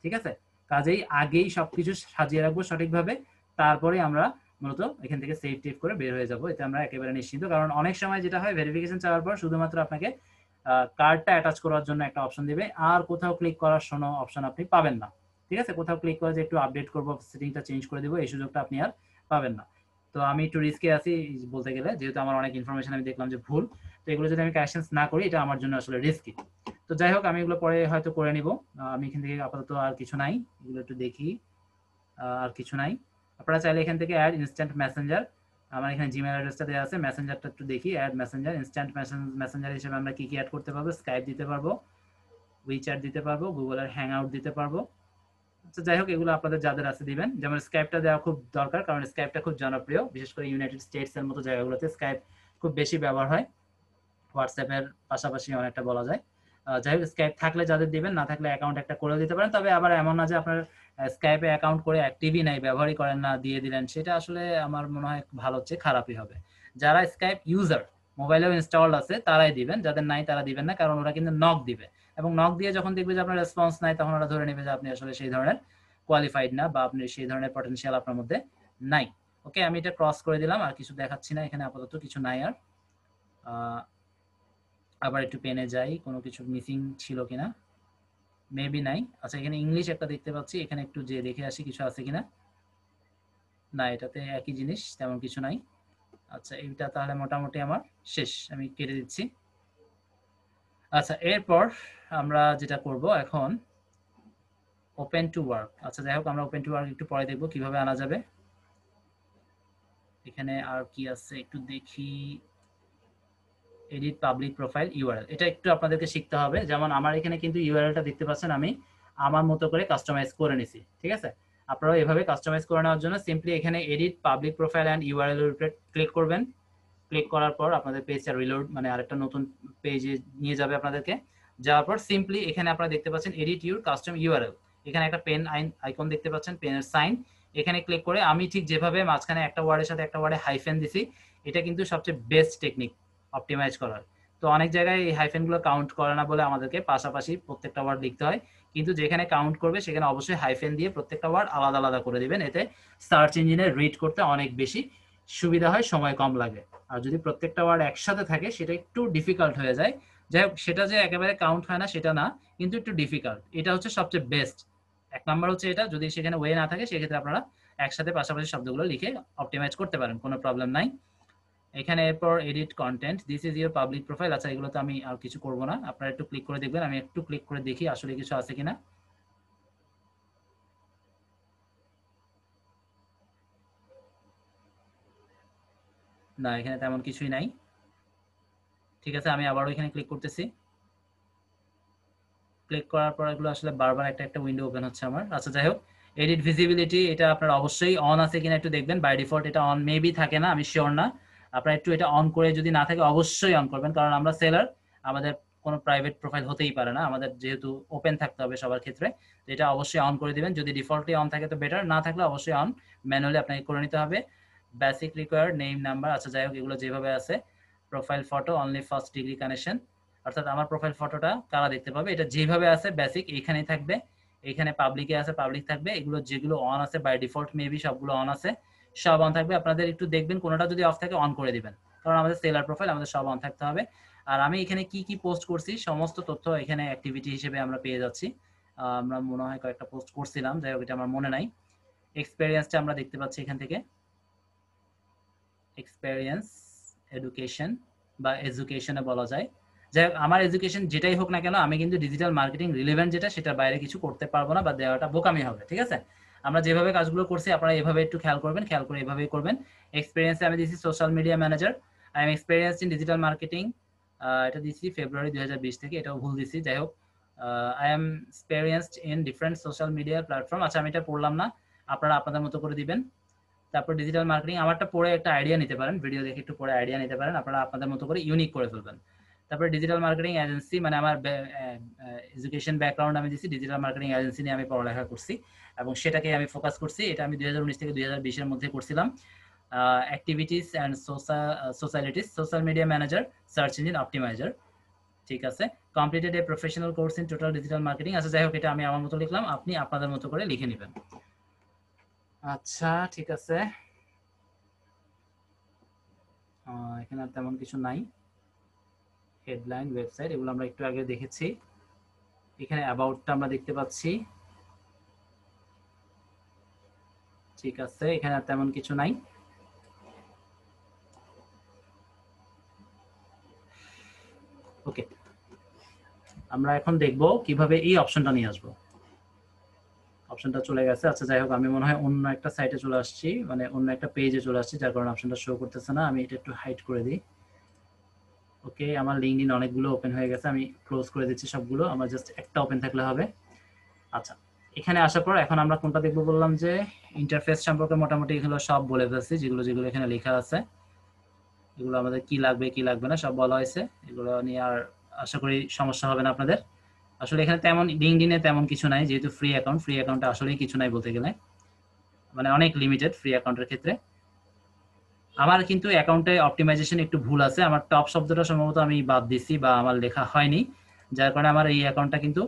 ঠিক আছে? কাজেই আগেই সবকিছু সাজিয়ে রাখবো সঠিকভাবে, তারপরে আমরা মূলত এখান থেকে সেভ টেভ করে বের হয়ে যাব, এতে আমরা একেবারে নিশ্চিন্ত। কারণ অনেক সময় যেটা হয়, ভেরিফিকেশন চাওয়ার পর শুধুমাত্র আপনাকে কার্ডটা অ্যাটাচ করার জন্য একটা অপশন দিবে, আর কোথাও ক্লিক করার কোনো অপশন আপনি পাবেন না, ঠিক আছে? কোথাও ক্লিক করে যে একটু আপডেট করবো, সেটিংটা চেঞ্জ করে দেবো, এই সুযোগটা আপনি আর পাবেন না। তো আমি একটু রিস্কে আছি বলতে গেলে, যেহেতু আমার অনেক ইনফরমেশন আমি দেখলাম যে ভুল, তো এগুলো যদি আমি কারেকশন না করি এটা আমার জন্য আসলে রিস্কি। তো যাই হোক, আমি এগুলো পরে হয়তো করে নিব। আমি এখান থেকে আপাতত আর কিছু নাই, এগুলো একটু দেখি, আর কিছু নাই। আপনারা চাইলে এখান থেকে অ্যাড ইনস্ট্যান্ট মেসেঞ্জার, আমার এখানে জিমেল অ্যাড্রেসটা দেওয়া আছে, মেসেঞ্জারটা একটু দেখি। অ্যাড মেসেঞ্জার, ইনস্ট্যান্ট মেসেঞ্জার হিসেবে আমরা কি কি অ্যাড করতে পারবো? স্কাইপ দিতে পারবো, উইচ্যাট দিতে পারবো, গুগলের হ্যাং আউট দিতে পারবো। আচ্ছা যাই হোক, এগুলো আপনাদের যাদের আছে দিবেন। যেমন স্কাইপটা দেওয়া খুব দরকার, কারণ স্কাইপটা খুব জনপ্রিয়, বিশেষ করে ইউনাইটেড স্টেটস এর মতো জায়গাগুলোতে স্কাইপ খুব বেশি ব্যবহার হয়, হোয়াটসঅ্যাপের পাশাপাশি অনেকটা বলা যায়। যাই হোক, স্কাইপ থাকলে যাদের দিবেন, না থাকলে অ্যাকাউন্ট একটা করে দিতে পারেন। তবে আবার এমন না যে আপনার স্কাইপে অ্যাকাউন্ট করে অ্যাক্টিভই নাই, ব্যবহারই করেন না, দিয়ে দিলেন, সেটা আসলে আমার মনে হয় ভালো হচ্ছে, খারাপই হবে। যারা স্কাইপ ইউজার, মোবাইলেও ইনস্টলড আছে, তারাই দিবেন, যাদের নাই তারা দিবেন না, কারণ ওরা কিন্তু নক দিবে, এবং নক দিয়ে যখন দেখবে যে আপনার রেসপন্স নাই, তখন ওরা ধরে নেবে যে আপনি আসলে সেই ধরনের কোয়ালিফাইড না, বা আপনি সেই ধরনের পটেনশিয়াল আপনার মধ্যে নাই। ওকে, আমি এটা ক্রস করে দিলাম, আর কিছু দেখাচ্ছি না এখানে, আপাতত কিছু নাই আর। আবার একটু পেনে যাই, কোনো কিছু মিসিং ছিল কিনা, মেবি নাই। আচ্ছা, এখানে ইংলিশ একটা দেখতে পাচ্ছি, এখানে একটু যে দেখে আসি কিছু আছে কিনা। না, এটাতে একই জিনিস, তেমন কিছু নাই। আচ্ছা, এইটা তাহলে মোটামুটি আমার শেষ, আমি কেটে দিচ্ছি। আচ্ছা, এরপর আমরা যেটা করব এখন, ওপেন টু ওয়ার্ক। আচ্ছা যাই হোক, আমরা ওপেন টু ওয়ার্ক একটু পরে দেখবো কিভাবে আনা যাবে। এখানে আর কি আছে একটু দেখি, এডিট পাবলিক প্রোফাইল ইউআরএল, এটা একটু আপনাদেরকে শিখতে হবে। যেমন আমার এখানে কিন্তু ইউআরএলটা দেখতে পাচ্ছেন আমি আমার মতো করে কাস্টমাইজ করে নিছি, ঠিক আছে? আপনারাও এভাবে কাস্টমাইজ করে নেওয়ার জন্য সিম্পলি এখানে edit public profile and URL এর উপরে ক্লিক করবেন। ক্লিক করার পর আপনাদের পেজটা রিলোড, মানে আরেকটা নতুন পেজে নিয়ে যাবে আপনাদেরকে। যাওয়ার পর সিম্পলি এখানে আপনারা দেখতে পাচ্ছেন এডিট ইউর কাস্টম ইউআরএল, এখানে একটা পেন আইকন দেখতে পাচ্ছেন, পেনের সাইন, এখানে ক্লিক করে আমি ঠিক যেভাবে মাঝখানে একটা ওয়ার্ডের সাথে একটা ওয়ার্ডে হাইফেন দিছি, এটা কিন্তু সবচেয়ে বেস্ট টেকনিক অপটিমাইজ করার। তো অনেক জায়গায় এই হাইফেনগুলো কাউন্ট করে না বলে আমাদেরকে পাশাপাশি প্রত্যেকটা ওয়ার্ড লিখতে হয়, কিন্তু যেখানে কাউন্ট করবে সেখানে অবশ্যই হাইফেন দিয়ে প্রত্যেকটা ওয়ার্ড আলাদা আলাদা করে দিবেন, এতে সার্চ ইঞ্জিনে রিড করতে অনেক বেশি সুবিধা হয়, সময় কম লাগে। আর যদি প্রত্যেকটা ওয়ার্ড একসাথে থাকে সেটা একটু ডিফিকাল্ট হয়ে যায়। যাই হোক, সেটা যে একেবারে কাউন্ট হয় না সেটা না, কিন্তু একটু ডিফিকাল্ট। এটা হচ্ছে সবচেয়ে বেস্ট। 1 নাম্বার হচ্ছে এটা, যদি সেখানে ওয়ে না থাকে সেক্ষেত্রে আপনারা একসাথে পাশাপাশি শব্দগুলো লিখে অপটিমাইজ করতে পারেন, কোনো প্রবলেম নাই। এখানে এরপর edit content, this is your public profile. আচ্ছা, এগুলো তো আমি আর কিছু করব না, আপনারা একটু ক্লিক করে দেখবেন। আমি একটু ক্লিক করে দেখি আসলে কিছু আছে কিনা। না, এখানে তেমন কিছুই নাই। ঠিক আছে, আমি আবারও এখানে ক্লিক করতেছি। ক্লিক করার পর এগুলো আসলে বারবার একটা একটা উইন্ডো ওপেন হচ্ছে আমার। আচ্ছা, যাই হোক, এডিট ভিজিবিলিটি এটা আপনার অবশ্যই অন আছে কিনা একটু দেখবেন। বাই ডিফল্ট এটা অন মেবি থাকে না, আমি শিওর না। আপনারা একটু এটা অন করে, যদি না থাকে অবশ্যই অন করবেন, কারণ আমরা সেলার, আমাদের কোনো প্রাইভেট প্রোফাইল হতেই পারে না, আমাদের যেহেতু ওপেন থাকতে হবে সবার ক্ষেত্রে। তো এটা অবশ্যই অন করে দিবেন। যদি ডিফল্টলি অন থাকে তো বেটার, না থাকলে অবশ্যই অন ম্যানুয়ালি আপনাকে করে নিতে হবে। বেসিক রিকোয়ার্ড নেম নাম্বার, আচ্ছা যাই হোক, এগুলো যেভাবে আছে। Profile photo only first degree connection, অর্থাৎ আমার প্রোফাইল ফটোটা কারা দেখতে পাবে, এটা যেভাবে আছে বেসিক এইখানেই থাকবে। এখানে পাবলিকে আছে, পাবলিক থাকবে। এগুলো যেগুলো অন আছে বাই ডিফল্ট মেবি সবগুলো অন আছে, সব অন থাকবে। আপনাদের একটু দেখবেন, কোনোটা যদি অফ থাকে অন করে দিবেন, কারণ আমাদের সেলার প্রোফাইল, আমাদের সব অন থাকতে হবে। আর আমি এখানে কি কি পোস্ট করছি সমস্ত তথ্য এখানে অ্যাক্টিভিটি হিসেবে আমরা পেয়ে যাচ্ছি। আমরা মনে হয় কয়েকটা পোস্ট করছিলাম, যাই হোক এটা আমার মনে নাই। এক্সপেরিয়েন্সটা আমরা দেখতে পাচ্ছি এখান থেকে, এক্সপেরিয়েন্স, এডুকেশন বা এডুকেশনে বলা যায়। যাই হোক, আমার এডুকেশন যেটাই হোক না কেন, আমি কিন্তু ডিজিটাল মার্কেটিং রিলেভেন্ট যেটা, সেটার বাইরে কিছু করতে পারবো না, বা দেওয়াটা বোকামি হবে। ঠিক আছে, আমরা যেভাবে কাজগুলো করছি আপনারা এভাবে একটু খেয়াল করবেন, খেয়াল করে এভাবেই করবেন। এক্সপিরিয়েন্সে আমি দিচ্ছি social media manager, I am experienced in digital marketing, এটা দিচ্ছি ফেব্রুয়ারি 2020 থেকে, এটাও ভুল দিচ্ছি। যাই হোক, I am experienced in different social media platform, আচ্ছা আমি এটা পড়লাম না, আপনারা আপনাদের মতো করে দিবেন। তারপর ডিজিটাল মার্কেটিং, আমারটা পড়ে একটা আইডিয়া নিতে পারেন, ভিডিও দেখে একটু পরে আইডিয়া নিতে পারেন, আপনারা আপনাদের মতো করে ইউনিক করে ফেলবেন। তারপর ডিজিটাল মার্কেটিং এজেন্সি, মানে আমার এডুকেশন ব্যাকগ্রাউন্ড আমি দিচ্ছি, ডিজিটাল মার্কেটিং এজেন্সি নিয়ে আমি পড়ালেখা করছি এবং সেটাকে আমি ফোকাস করছি। এটা আমি 2019 থেকে 2020 এর মধ্যে করছিলাম। Activities and socialities, social media manager, search engine optimizer. ঠিক আছে, completed a professional course in total digital marketing. আচ্ছা যাই হোক, এটা আমি আমার মতো লিখলাম, আপনি আপনাদের মতো করে লিখে নেবেন। আচ্ছা ঠিক আছে, এখানে আর তেমন কিছু নাই। হেডলাইন, ওয়েবসাইট, এগুলো আমরা একটু আগে দেখেছি। এখানে অ্যাবাউটটা আমরা দেখতে পাচ্ছি। ঠিক আছে, এখানে আর তেমন কিছু নাই। ওকে, আমরা এখন দেখব কিভাবে এই অপশনটা নিয়ে আসবো। অপশনটা চলে গেছে। আচ্ছা যাই হোক, আমি মনে হয় অন্য একটা সাইটে চলে আসছি, মানে অন্য একটা পেজে চলে আসছি, যার কারণে অপশনটা শো করতেছে না। আমি এটা একটু হাইড করে দিই। ওকে, আমার লিঙ্কডইন অনেকগুলো ওপেন হয়ে গেছে, আমি ক্লোজ করে দিচ্ছি সবগুলো, আমার জাস্ট একটা ওপেন থাকলে হবে। আচ্ছা, এখানে আসার পর এখন আমরা কোনটা দেখবো বললাম যে ইন্টারফেস সম্পর্কে মোটামুটি এগুলো সব বলে ফেলছি, যেগুলো যেগুলো এখানে লেখা আছে, এগুলো আমাদের কি লাগবে কি লাগবে না সব বলা হয়েছে। এগুলো নিয়ে আর আশা করি সমস্যা হবে না আপনাদের। আসলে এখানে তেমন লিঙ্কডইনে তেমন কিছু নাই, যেহেতু ফ্রি অ্যাকাউন্ট, ফ্রি অ্যাকাউন্টে আসলেই কিছু নাই বলতে গেলে, মানে অনেক লিমিটেড ফ্রি অ্যাকাউন্টের ক্ষেত্রে। আমার কিন্তু অ্যাকাউন্টে অপটিমাইজেশন একটু ভুল আছে, আমার টপ শব্দটা সম্ভবত আমি বাদ দিছি বা আমার লেখা হয়নি, যার কারণে আমার এই অ্যাকাউন্টটা কিন্তু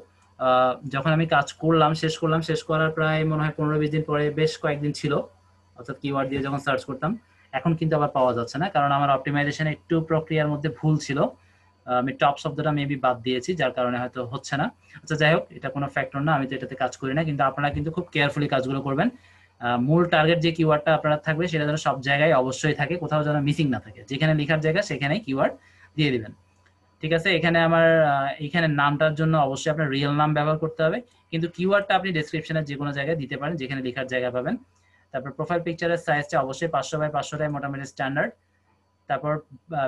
যখন আমি কাজ করলাম, শেষ করার প্রায় মনে হয় 15-20 দিন পরে বেশ কয়েকদিন ছিল, অর্থাৎ কিওয়ার্ড দিয়ে যখন সার্চ করতাম, এখন কিন্তু আবার পাওয়া যাচ্ছে না, কারণ আমার অপটিমাইজেশন একটু প্রক্রিয়ার মধ্যে ভুল ছিল। আমি টপ শব্দটা মেবি বাদ দিয়েছি, যার কারণে হয়তো হচ্ছে না। আচ্ছা যাই হোক, এটা কোনো ফ্যাক্টর না, আমি তো এটাতে কাজ করি না, কিন্তু আপনারা কিন্তু খুব কেয়ারফুলি কাজগুলো করবেন। মূল টার্গেট যে কিওয়ার্ডটা আপনার থাকবে সেটা যেন সব জায়গায় অবশ্যই থাকে, কোথাও যেন মিসিং না থাকে, যেখানে লেখার জায়গা সেখানে কিওয়ার্ড দিয়ে দিবেন। ঠিক আছে, এখানে আমার এখানে নামটার জন্য অবশ্যই আপনার রিয়েল নাম ব্যবহার করতে হবে, কিন্তু কিওয়ার্ডটা আপনি ডেসক্রিপশনের যে কোনো জায়গায় দিতে পারেন যেখানে লেখার জায়গা পাবেন। তারপর প্রোফাইল পিকচারের সাইজটা অবশ্যই 500x500টাই মোটামুটি স্ট্যান্ডার্ড। তারপর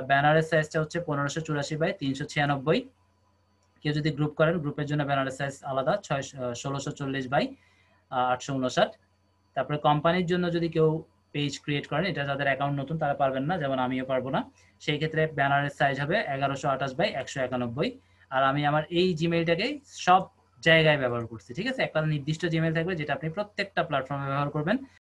ব্যানারের সাইজটা হচ্ছে 1584x396। কেউ যদি গ্রুপ করেন, গ্রুপের জন্য ব্যানারের সাইজ আলাদা, 1640x859। তারপরে কোম্পানির জন্য যদি কেউ পেজ ক্রিয়েট করেন, এটা যাদের অ্যাকাউন্ট নতুন তারা পারবেন না, যেমন আমিও পারবো না, সেই ক্ষেত্রে ব্যানারের সাইজ হবে 1128x191। আর আমি আমার এই জিমেইলটাকে সব জায়গায় ব্যবহার করছি। ঠিক আছে, একটা নির্দিষ্ট জিমেইল থাকবে যেটা আপনি প্রত্যেকটা প্ল্যাটফর্মে ব্যবহার করবেন।